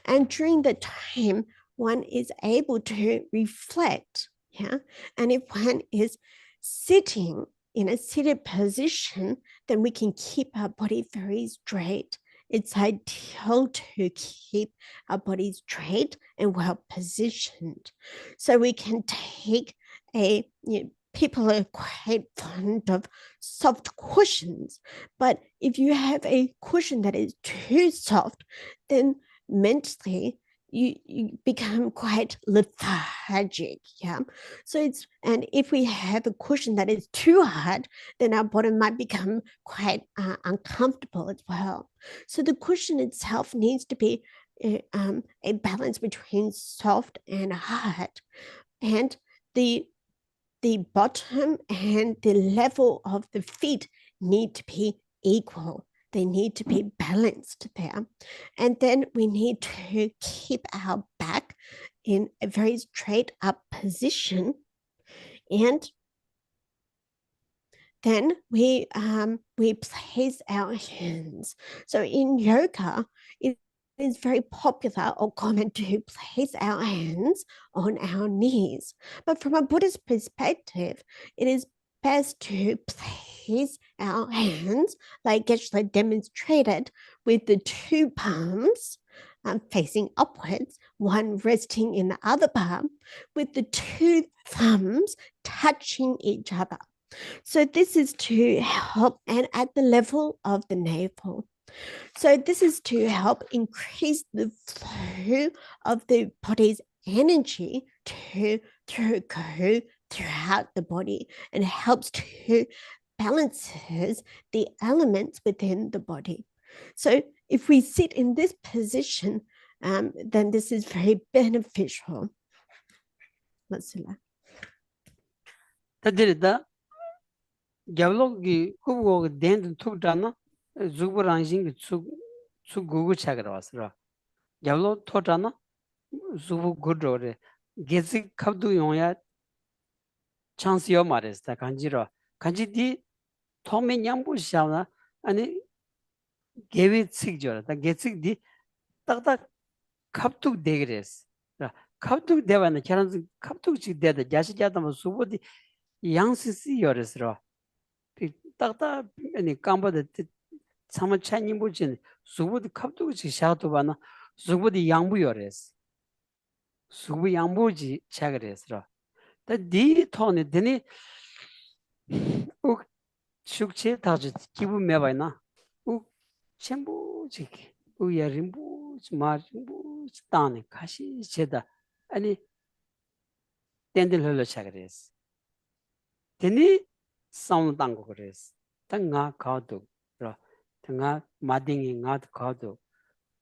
And during the time, one is able to reflect, and if one is sitting in a seated position, then we can keep our body very straight. It's ideal to keep our body straight and well positioned. So we can take people are quite fond of soft cushions, but if you have a cushion that is too soft, then mentally you become quite lethargic. So and if we have a cushion that is too hard, then our body might become quite uncomfortable as well. So the cushion itself needs to be a balance between soft and hard, and the bottom and the level of the feet need to be equal. They need to be balanced there. And then we need to keep our back in a very straight up position. And then we place our hands. So in yoga, it is very popular or common to place our hands on our knees. But from a Buddhist perspective, it is best to place our hands, like Geshe demonstrated, with the two palms facing upwards, one resting in the other palm, with the two thumbs touching each other. So this is to help, and at the level of the navel. So this is to help increase the flow of the body's energy to go throughout the body, and helps to balances the elements within the body. So if we sit in this position, then this is very beneficial. Let's see. gyavlogi kubo den tuk dana zubu ranjing su gugu chagar wasra gyavlo thotana zubu gudore gezi khabdu yonya chance yo mares ta kanjiro kanji di thome nyambu shavna ani gevi sik jora ta gesik di tak khabtuk degres khabtuk devana charan khabtuk chi deda jashi jatama subo di yangsi yoresra 딱딱 아니 깜바데 참아 차님 보진 수부디 갑두지 샤도바나 수부디 양부여레스 수부 양부지 차그레스라 다디 토네 데니 우 축체 다지 기분 매바이나 우 쳔부지 우야림부 마림부 스타네 가시 제다 아니 덴들흘러 차그레스 데니 sound tango kores tanga khadu ra tanga madingi ngat khadu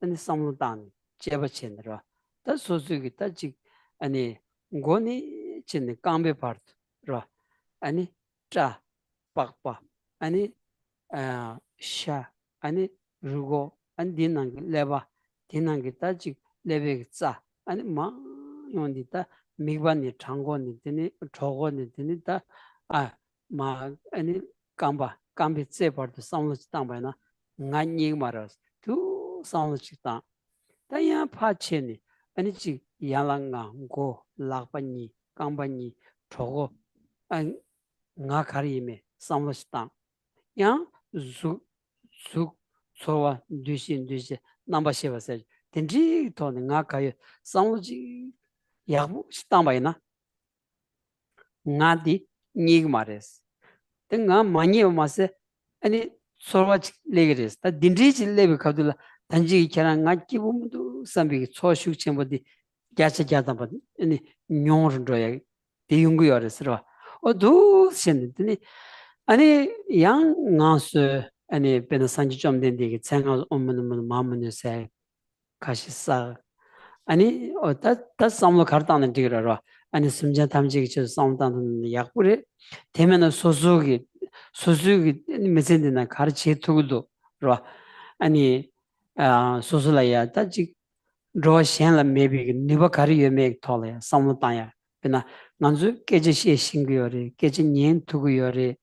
ani sound tan cheba chen ra ta sosu gi ta ji ani ngoni chen kambe part ra ani cha pakpa ani sha ani rugo ani dinang leba dinang gi ta ji lebe cha ani ma yondi ta migban ni chango ni tini chogo ni tini ta 마 아니 깜비 제버도 사운드 땅바나 나니 말아스 두 사운드 땅 다야 파체니 아니지 야랑가 고 락바니 깜바니 저거 안 나카리메 사운드 땅야주 소와 뒤신 넘버 쉐버세 덴지 토네 나카요 사운드 야부 땅바이나 나디 nig mares tenga mani mase ani sorwach legres ta dindri chille khadula danji kera ngaki bumdu sambi choshuk chembodi gyacha gyata bad ani nyor roya de yungu yoresro odu sen ni ani yang ngas ani ben sanji 좀 된데 생각 없는 마음은 세 가시사 아니 다 싸움을 갔다는 얘기라 아니 심지어 담지기 저 싸움다는 약불에 되면은 소수기 메신저나 가르치 두고도 아니 소수라야 다지 로션라 메비 니버 가리에 메 톨야 싸움다야 그나 난주 깨지시 신기요리 깨지 년 두고요리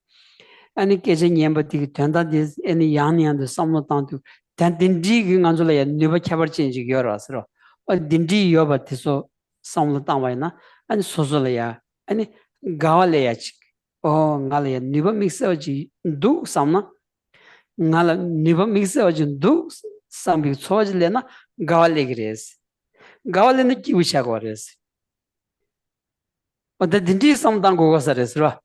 아니 깨지 년버디 된다디 아니 양년도 싸움다도 단딘지 간줄라야 니버 캐버진지 요라스로 딘디 요바티소 싸움을 땅와이나 아니 소소래야 아니 가와래야지 ngalaya niba mixaji du samna ngala niba mixaji du sambi chojlena gawalegres gawalene kiusha gores oda dindi samdan gogosares ra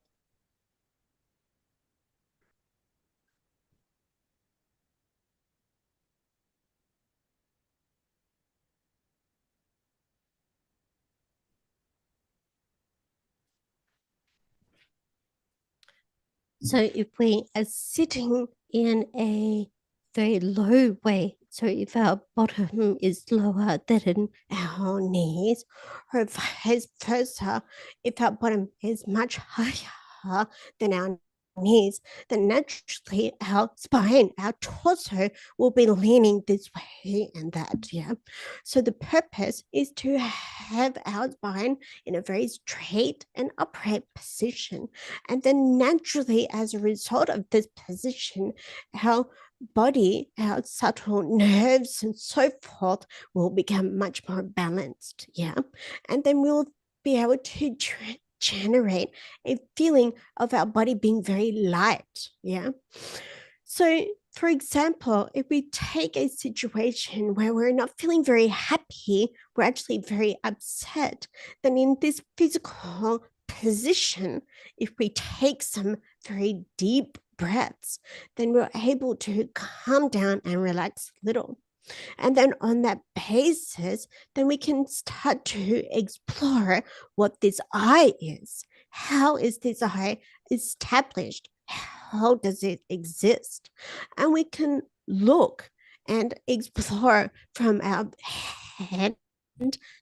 So if we are sitting in a very low way, so if our bottom is lower than our knees, or vice versa, if our bottom is much higher than our knees, then naturally our spine, our torso will be leaning this way and that. Yeah. So the purpose is to have our spine in a very straight and upright position. And then naturally, as a result of this position, our body, our subtle nerves and so forth will become much more balanced. Yeah. And then we'll be able to generate a feeling of our body being very light. Yeah. So, for example, if we take a situation where we're not feeling very happy, we're actually very upset, then in this physical position, if we take some very deep breaths, then we're able to calm down and relax a little. And then on that basis, then we can start to explore what this I is. How is this I established? How does it exist? And we can look and explore from our head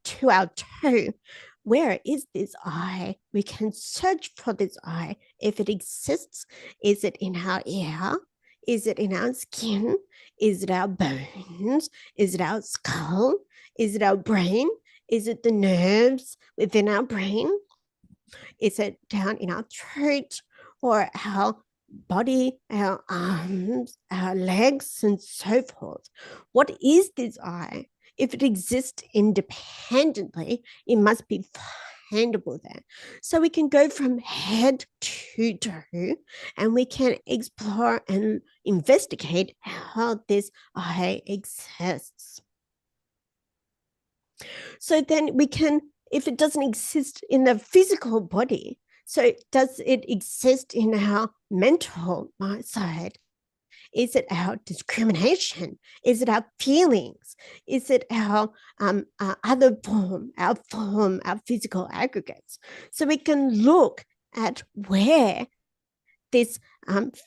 to our toe. Where is this I? We can search for this I. If it exists, is it in our ear? Is it in our skin? Is it our bones? Is it our skull? Is it our brain? Is it the nerves within our brain? Is it down in our throat or our body, our arms, our legs, and so forth? What is this I? If it exists independently, it must be findable there. So we can go from head to toe and we can explore and investigate how this I exists. So then we can, if it doesn't exist in the physical body, so does it exist in our mental side? Is it our discrimination? Is it our feelings? Is it our other form, our physical aggregates? So we can look at where this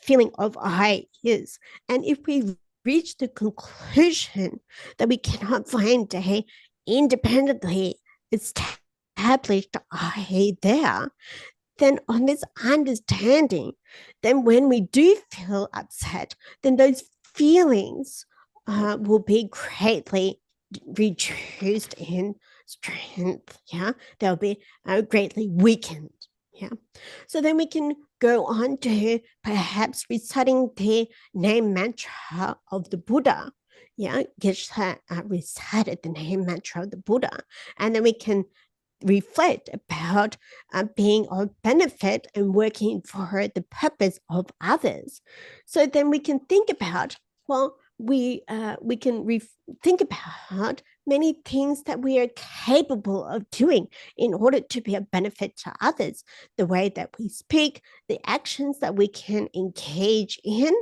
feeling of I is. And if we reach the conclusion that we cannot find a independently established I there, then on this understanding, then when we do feel upset, then those feelings will be greatly reduced in strength. Yeah, they'll be greatly weakened. Yeah, so then we can go on to perhaps reciting the name mantra of the Buddha. Yeah, Geshe recited the name mantra of the Buddha, and then we can reflect about being of benefit and working for the purpose of others. So then we can think about, well, we can think about many things that we are capable of doing in order to be a benefit to others, the way that we speak, the actions that we can engage in,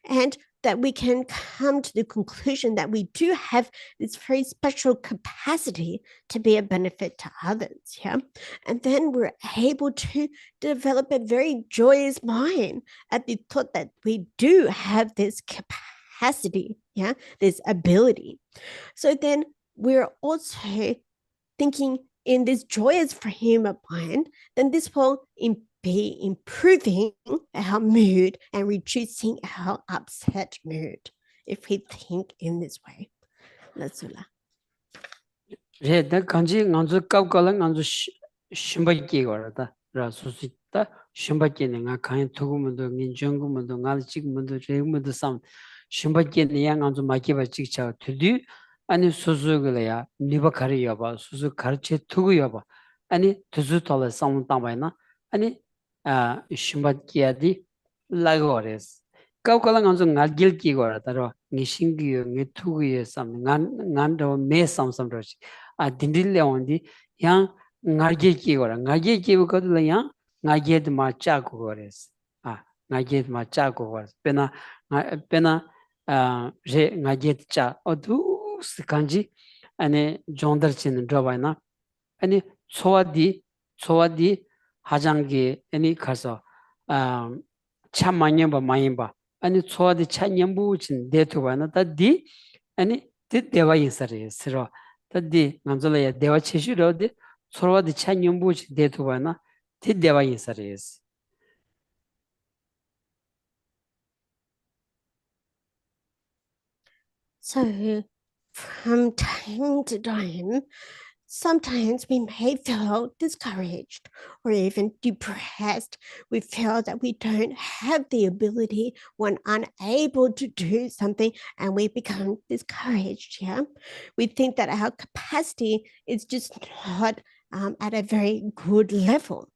and that we can come to the conclusion that we do have this very special capacity to be a benefit to others. Yeah. And then we're able to develop a very joyous mind at the thought that we do have this capacity, yeah, this ability. So then we're also thinking in this joyous frame of mind, then this will be improving our mood and reducing our upset mood if we think in this way. Lasula. 다 간지 nganzu kapkala nganzu shimbaki warada ra susita shimbaki ne nga khain thugumudo ngin jongumudo ngal chigmudo regmudo sam shimbaki ne ya nganzu maki ba chigcha thudi ani susugula ya niba khari yaba susu kharche thugu yaba ani tuzu tala sam tambaina ani shimbaki adi lagores kapkala nganzu ngalgil ki warada ro ngishingi ngi thugu sam ngan do me sam ro dindile ondi yang ngaje ki gora ngaje ki ko la yang ngaje de ma cha ko gores ngaje de ma cha ko gores pena re ngaje cha odu kanji ane jondar chin drobaina ane choadi hajangi ani khaso cha manyamba mayimba ane choadi cha nyambu chin detu bana ta di ane ti dewa insare siro tadi nganzola dewa cheshiro de sorwa de channyumbu detu bana ti dewa insare So, from time to time, sometimes we may feel discouraged or even depressed. We feel that we don't have the ability when unable to do something, and we become discouraged. Yeah, we think that our capacity is just not at a very good level.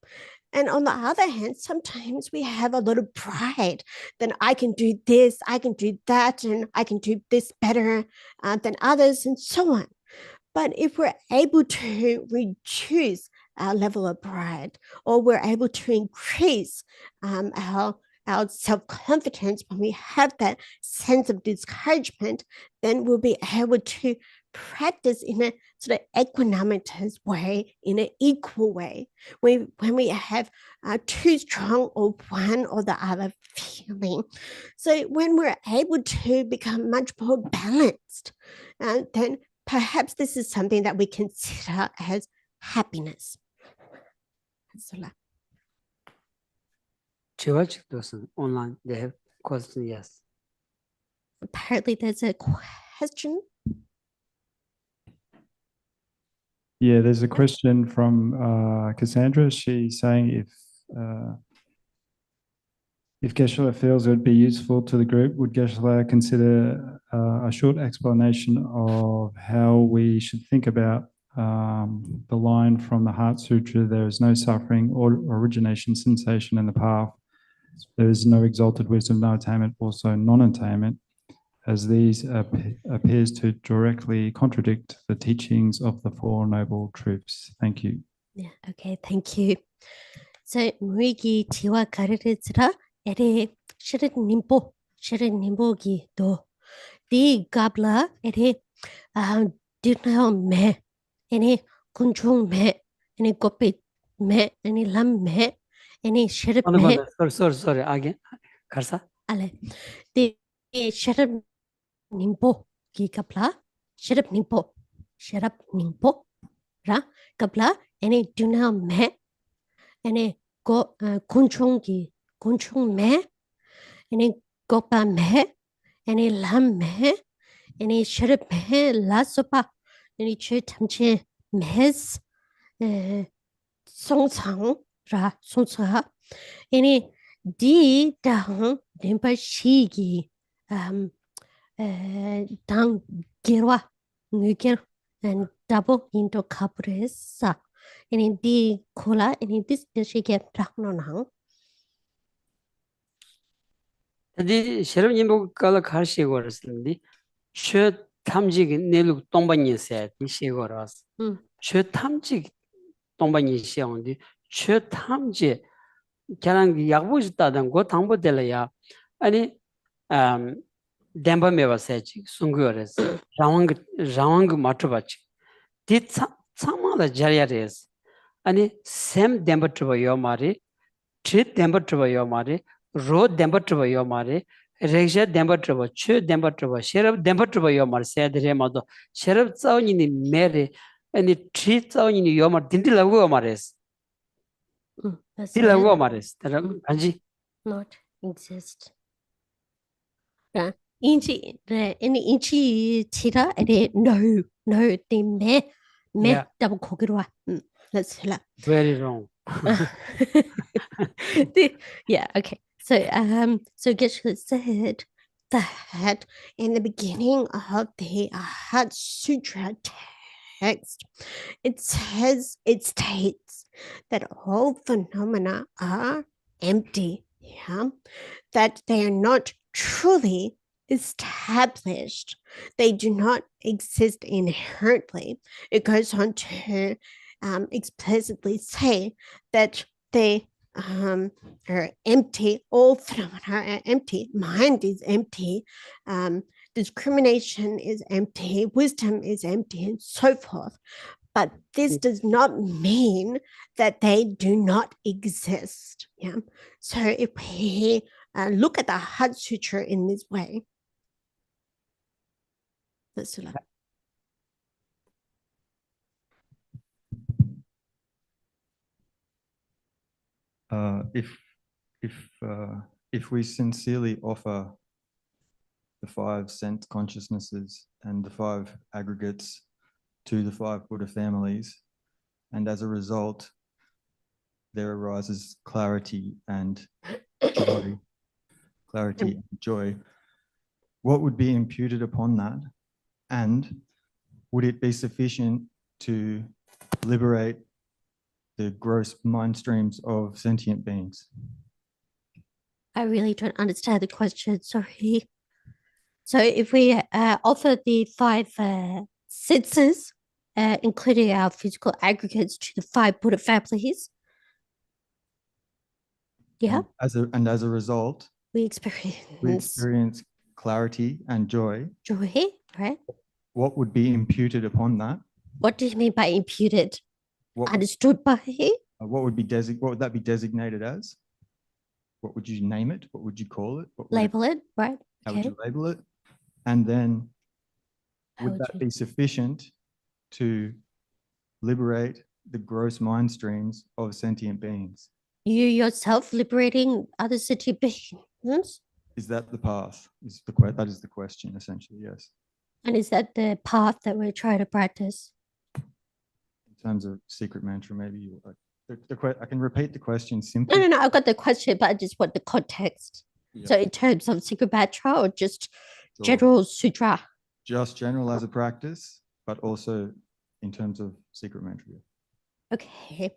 And on the other hand, sometimes we have a little pride. Then I can do this, I can do that, and I can do this better than others, and so on. But if we're able to reduce our level of pride, or we're able to increase our self-confidence when we have that sense of discouragement, then we'll be able to practice in a sort of equanimous way, in an equal way. When we have too strong or one or the other feeling. So when we're able to become much more balanced, then perhaps this is something that we consider as happiness. Chivach online, they have question, yes. Apparently there's a question. Yeah, there's a question from Cassandra. She's saying if Geshe feels it would be useful to the group, would Geshe consider a short explanation of how we should think about the line from the Heart Sutra, there is no suffering or origination, sensation in the path. There is no exalted wisdom, no attainment, also non-attainment, as these appears to directly contradict the teachings of the Four Noble Truths. Thank you. Yeah, okay, thank you. So, 무익이 지와 가르르즈라 에레 시르nimbo 도 di gabla 에레 dirnao me ene kunchung me ene kopit me ene lam me ene shirip me Sorry, again. Karsa? ale di shirip nimbo ki gabla shirip nimbo ra gabla ene dirnao me ene go kunchung me ene gopa me ene lam me ene shirip me la sopa ene che tamche mes 송상 ra 송사 ene di dang rimpa shigi dang girwa ngir and double into capresa ene di kola ene this shige praknonang Di Sherab Yimbo Kala Karshi Gorasindi, She Tamjig Nelu Tombani said, She Goras. She Tamjig Tombani Xiaondi, She Tamji Karang Yabusta than go Tambo Delaya, any Demba Meva Sachi, Sungures, Rawang Matubach. Did some other Jariares, any Sam Demba Tuba Yomari, Treat Demba Tuba Yomari. Road demba truba yo mare, Regia demba truba, Chu demba truba, Sheriff demba truba yo mar, said Remado, Sheriff Zao in the Mary, and it treats out in Yomar, Dindilago Mares. Dilago Mares, Anji. Not exist. Inchi tira no the me double cockirwa. Let's Very wrong. Yeah, okay. So Geshe said that in the beginning of the Heart Sutra text, it states that all phenomena are empty, yeah, that they are not truly established. They do not exist inherently. It goes on to explicitly say that they are empty, all phenomena are empty, mind is empty, discrimination is empty, wisdom is empty, and so forth. But this does not mean that they do not exist. Yeah. So if we look at the Heart Sutra in this way, let's do that. If we sincerely offer the 5 sense consciousnesses and the 5 aggregates to the 5 Buddha families. And as a result, there arises clarity and joy. Clarity and joy. What would be imputed upon that? And would it be sufficient to liberate the gross mind streams of sentient beings? I really don't understand the question. Sorry. So if we offer the 5 senses, including our physical aggregates, to the 5 Buddha families, yeah, And as a result, we we experience experience clarity and joy. joy, right? What would be imputed upon that? What do you mean by imputed? What, Understood by? what would that be designated as? What would you name it? What would you call it? What would Label it, right? How would Okay. you label it? And then How would would that you- be sufficient to liberate the gross mind streams of sentient beings? You yourself liberating other sentient beings? Is that the path? That is the question, essentially, yes. And is that the path that we're trying to practice? In terms of secret mantra, maybe you, I can repeat the question No, simply. no, no. I've got the question, but I just want the context. Yeah, So in terms of secret mantra or just sure. general sutra? Just general as a practice, but also in terms of secret mantra. Okay.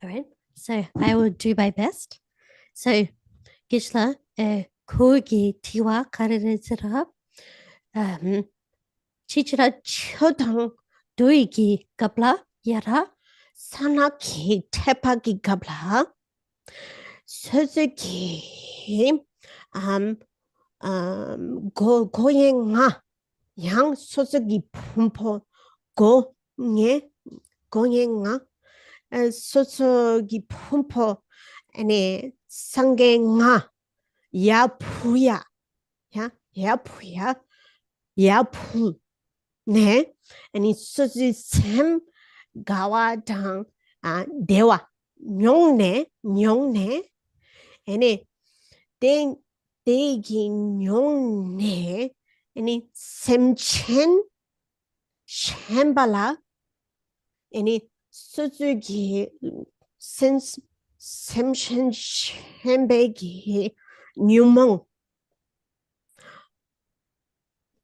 All right. So I will do my best. So Gishla, kogi tiwa karirezera, chichira chodang duigi gabla yara, sanaki tepagi gabla, suzuki, goyenga, yang suzuki pumpo, goyenga, 소속이 폼포 아니 상갱아 야푸야 야푸야 야푸 네 아니 소지 샘 가와당 대화 명네 아니 땡 대기 명네 아니 샘첸 챈발라 아니 수주기 샘션 챈베기 뉴몽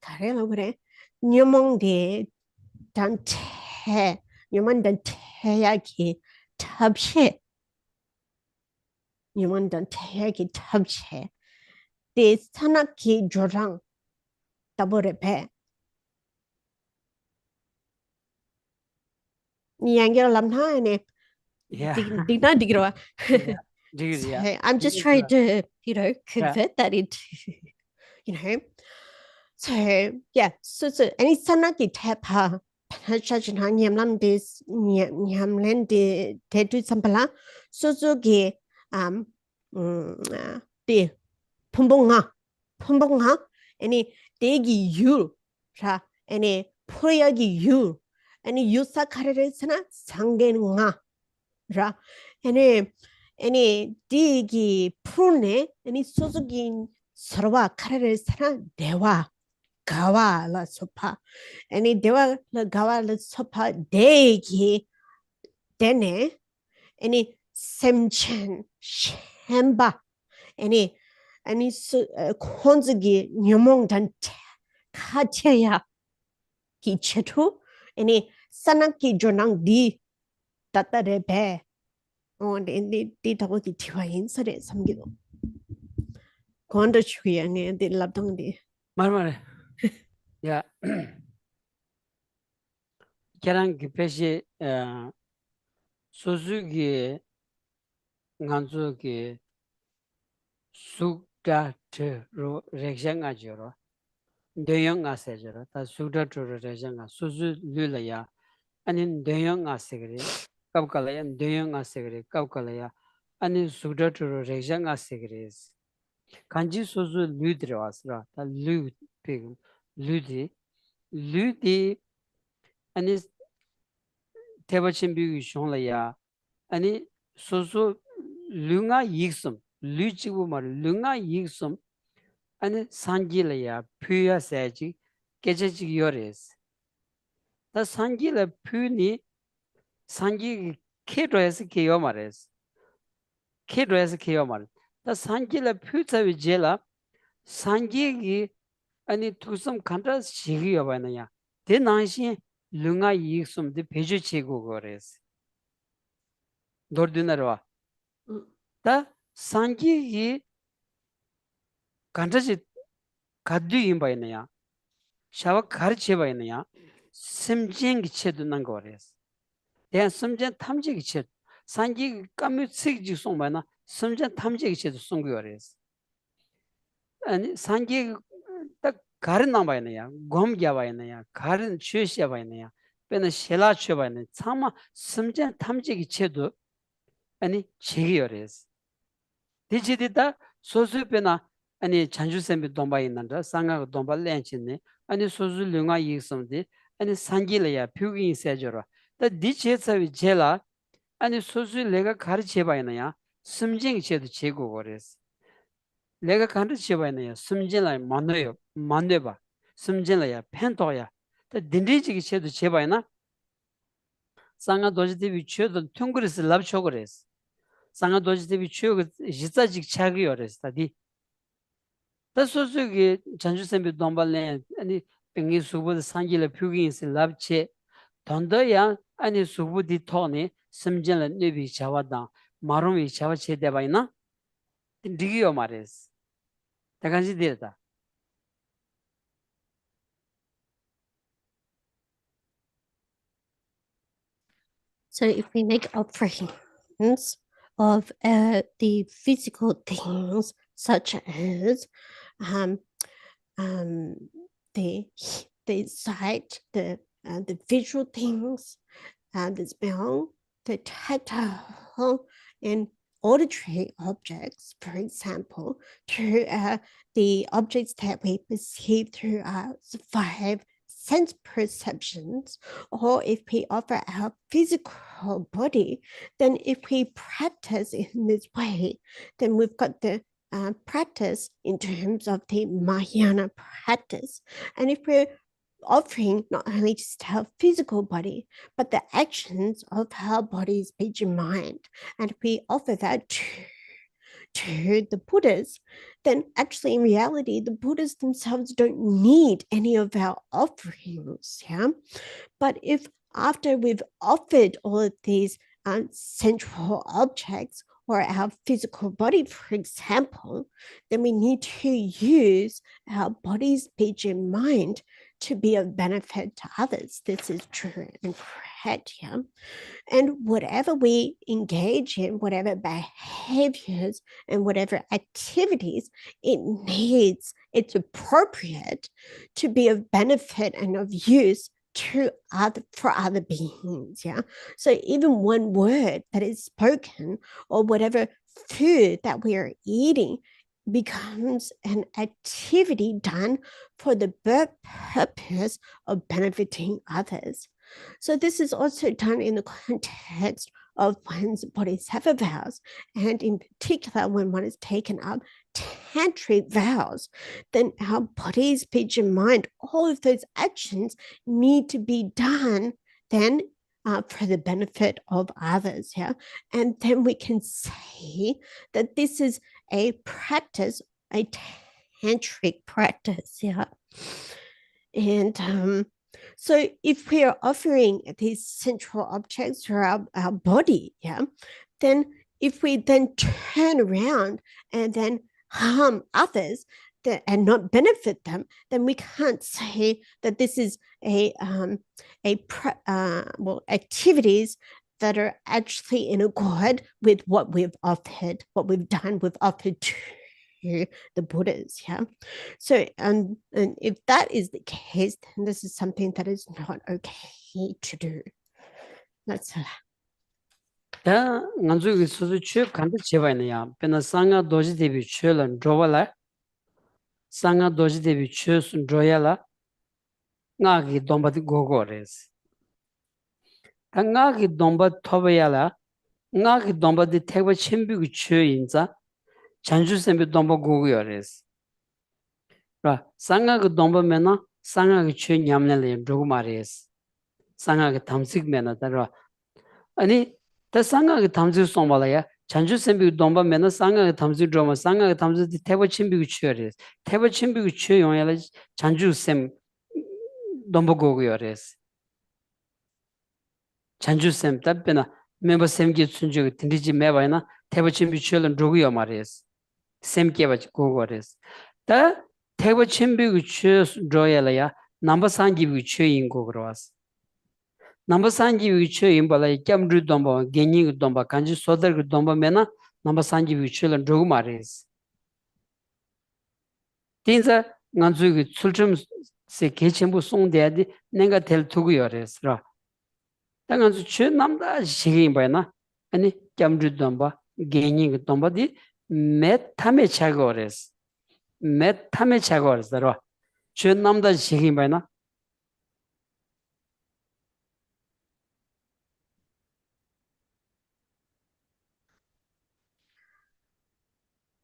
가래로 그래 뉴몽디 단테 뉴몽 단테야기 탑셰 뉴몽 단테야기 탑셰 데 산악기 조랑 따보레베 Yang lam tha ne. Yeah. Digna digra. Yeah. I'm just trying to, convert that into, So yeah, so any sanaki tepa penetration nyam lam this nyam len de do sampala so ge de pumbonga any degi you any poyagi you any yusa kareresana 상계는가 라 any 디기 푸네 any 소속인 서로와 카레resana 대화 가와라 소파 any 대화 가와라 소파 대기 되네 any 샘첸 셴바 any 콘즈기 녀몽단 카체야 기체투 any sanaki jonang di tatare be on di tawo ki thiwain sare samgido konda chhuya nge di labdang di Marmare. Yeah. Kerang peshi Suzuki nganzu sukta ro rekshanga jiro. Deyang asejero. Ta sukta ro rekshanga suzu lulaya. Anin deyang asegre. Kapkalaya deyang asegre. Kapkalaya. Anin sukta ro rekshanga asegre. Kanji suzu ludre wasra. Ta lud pig ludi anis tebachin bigu shonglaya. Ani suzu lunga yiksum. Luchibu mar lunga yiksum. 아니 산길이야 퓨야 세지 깨져지 요레스 다 산길의 퓨니 산기 키로에서 키요 말레스 키로에서 키요 말 다 산길의 퓨자위 제라 산기기 아니 두섬 간다 시기요 바나야 대난시 룽아 이익숨데 배주 치고 거레스 돌드나로와 다 산기기 간다지 가두 임바이나야 샤와 가르쳐 바이나야 심쟁기 체도 난 거레스 대한 심쟁 탐지기 체 산기 까미 쓰기 송바나 심쟁 탐지기 체도 송거레스 아니 산기 딱 가른 남바이나야 곰갸바이나야 가른 취시야바이나야 빼는 셀라 취바이나 참마 심쟁 탐지기 체도 아니 제기요레스 디지디다 소수페나 아니 잔주셈비 돈바 있는다 상가 돈바 렌치네 아니 소수 령아 이익섬디 아니 산길이야 표기 세저라 다 디체서비 제라 아니 소수 내가 가르쳐 봐야나야 심쟁이 제도 제고 거레스 내가 가르쳐 봐야나야 심쟁라 만노요 만내봐 심쟁라야 펜토야 다 딘디지기 제도 제봐야나 상가 도지디비 취도 퉁그리스 랍초거레스 상가 도지디비 취고 지자직 차기요레스 다디 다 소수기 잔주셈비 돈발레 아니 뱅이 수부 상길의 표기인스 랍체 돈도야 아니 수부디 토니 심진의 네비 자와다 마rum이 자와체 대바이나 디기요 마레스 다간지 되다 So if we make offerings of the physical things, such as um, the sight, the visual things, the smell, the tactile, and auditory objects, for example, to the objects that we perceive through our five sense perceptions, or if we offer our physical body, then if we practice in this way, then we've got the practice in terms of the Mahayana practice. And if we're offering not only just our physical body, but the actions of our body, speech, and mind, and if we offer that to the Buddhas, then actually in reality, the Buddhas themselves don't need any of our offerings. Yeah. But if after we've offered all of these central objects or our physical body, for example, then we need to use our body, speech, and mind to be of benefit to others. This is true and correct. Yeah. And whatever we engage in, whatever behaviors and whatever activities, it's appropriate to be of benefit and of use for other beings. Yeah. So even one word that is spoken or whatever food that we are eating becomes an activity done for the purpose of benefiting others. So this is also done in the context of one's bodhisattva vows, and in particular when one is taken up tantric vows, then our body, speech, and mind, all of those actions need to be done then for the benefit of others. Yeah, and then we can say that this is a practice, a tantric practice. Yeah, and so if we are offering these central objects for our body, yeah, then if we then turn around and then harm others and not benefit them, then we can't say that this is activities that are actually in accord with what we've offered, what we've done, we've offered to the Buddhas. Yeah. So and if that is the case, then this is something that is not okay to do. That's 다 간주기 소수 취 간다 제바이나야 페나 상가 도지 대비 취를 줘발라 상가 도지 대비 취스 줘야라 나기 돈바디 고고레스 나기 돈바 토베야라 나기 돈바디 태바 쳔비기 취인자 잔주셈비 돈바 고고요레스 라 상가 그 동범면나 상가 그 취 냠내래 조그마레스 상가 그 담식 면나더라 아니 다 상가 그 담식 송발이야 잔주 셈비 동범면나 상가 그 담식 드라마 상가 그 담식 태버 침비 그 취어레스 태버 침비 그 취어 용야라 잔주 셈 동버고고요레스 잔주 셈 답변나 멤버 셈기 순주 딘디지 매바이나 태버 침비 취어는 조고요 말레스 셈케바 고고레스 다 태버 침비 그 취어 조야라야 넘버 상기 그 취어 인고 그러스 넘버 상기 그 취어 인발라 꺄므르 동바 게니 그 동바 간지 소더 그 동바 메나 넘버 상기 그 취어는 조고 말레스 딘자 nganzu 그 출점 세 개첨부 송대야디 내가 될 두고요레스라 당연히 취 남다 시긴 바이나 아니 꺄므르 동바 게니 그 동바디 메타메 차고레스 메타메 차고레스라 취 남다 시긴 바이나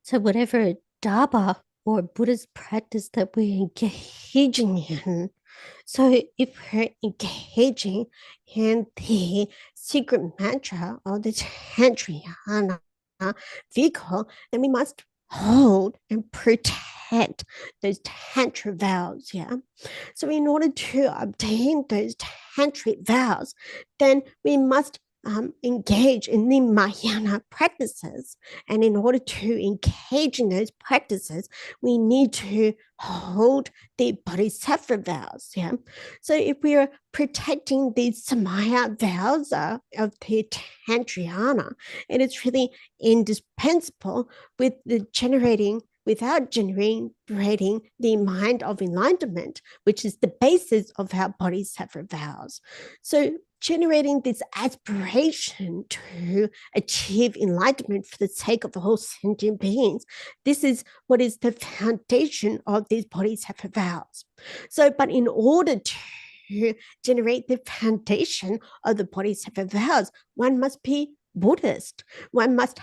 So whatever Dharma or Buddhist practice that we're engaging in, so if we're engaging in the secret mantra of the Tantrayana vehicle, then we must hold and protect those tantra vows. Yeah. So in order to obtain those tantric vows, then we must engage in the Mahayana practices. And in order to engage in those practices, we need to hold the bodhisattva vows. Yeah. So if we are protecting the Samaya vows of the Tantrayana, it is really indispensable with the without generating the mind of enlightenment, which is the basis of our bodhisattva vows. So generating this aspiration to achieve enlightenment for the sake of all sentient beings, this is what is the foundation of these bodhisattva vows. So, but in order to generate the foundation of the bodhisattva vows, one must be Buddhist. One must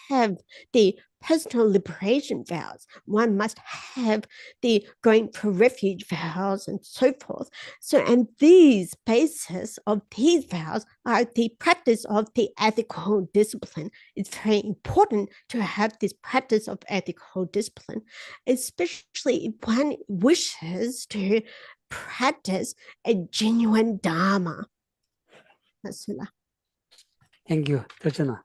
have the personal liberation vows. One must have the going for refuge vows and so forth. So, and these bases of these vows are the practice of the ethical discipline. It's very important to have this practice of ethical discipline, especially if one wishes to practice a genuine Dharma. Masula. Thank you. Tachana.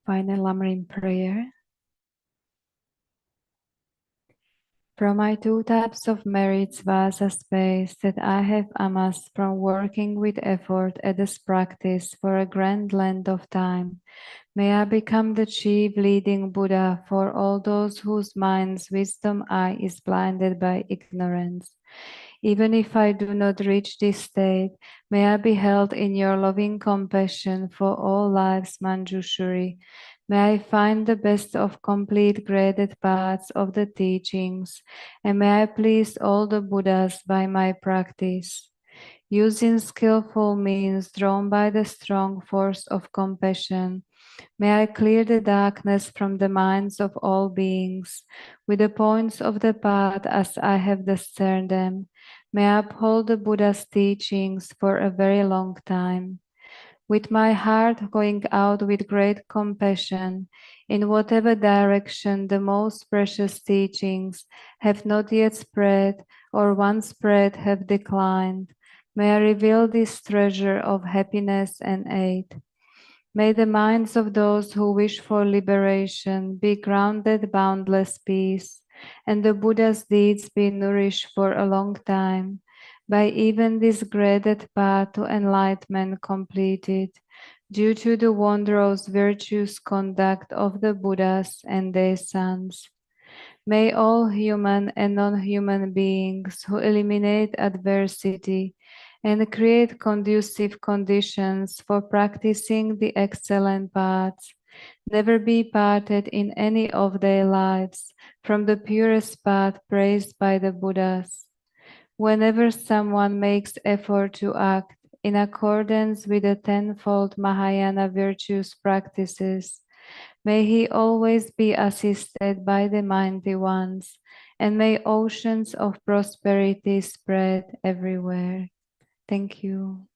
Final Lamrim prayer. From my 2 types of merits vasa space that I have amassed from working with effort at this practice for a grand length of time, may I become the chief leading Buddha for all those whose minds' wisdom eye is blinded by ignorance. Even if I do not reach this state, may I be held in your loving compassion for all lives, Manjushri. May I find the best of complete graded paths of the teachings, and may I please all the Buddhas by my practice. Using skillful means drawn by the strong force of compassion, may I clear the darkness from the minds of all beings, with the points of the path as I have discerned them. May I uphold the Buddha's teachings for a very long time. With my heart going out with great compassion, in whatever direction the most precious teachings have not yet spread, or once spread have declined, may I reveal this treasure of happiness and aid. May the minds of those who wish for liberation be grounded boundless peace, and the Buddha's deeds be nourished for a long time, by even this graded path to enlightenment completed, due to the wondrous virtuous conduct of the Buddhas and their sons. May all human and non-human beings who eliminate adversity and create conducive conditions for practicing the excellent paths never be parted in any of their lives from the purest path praised by the Buddhas. Whenever someone makes effort to act in accordance with the tenfold Mahayana virtues practices, may he always be assisted by the mighty ones, and may oceans of prosperity spread everywhere. Thank you.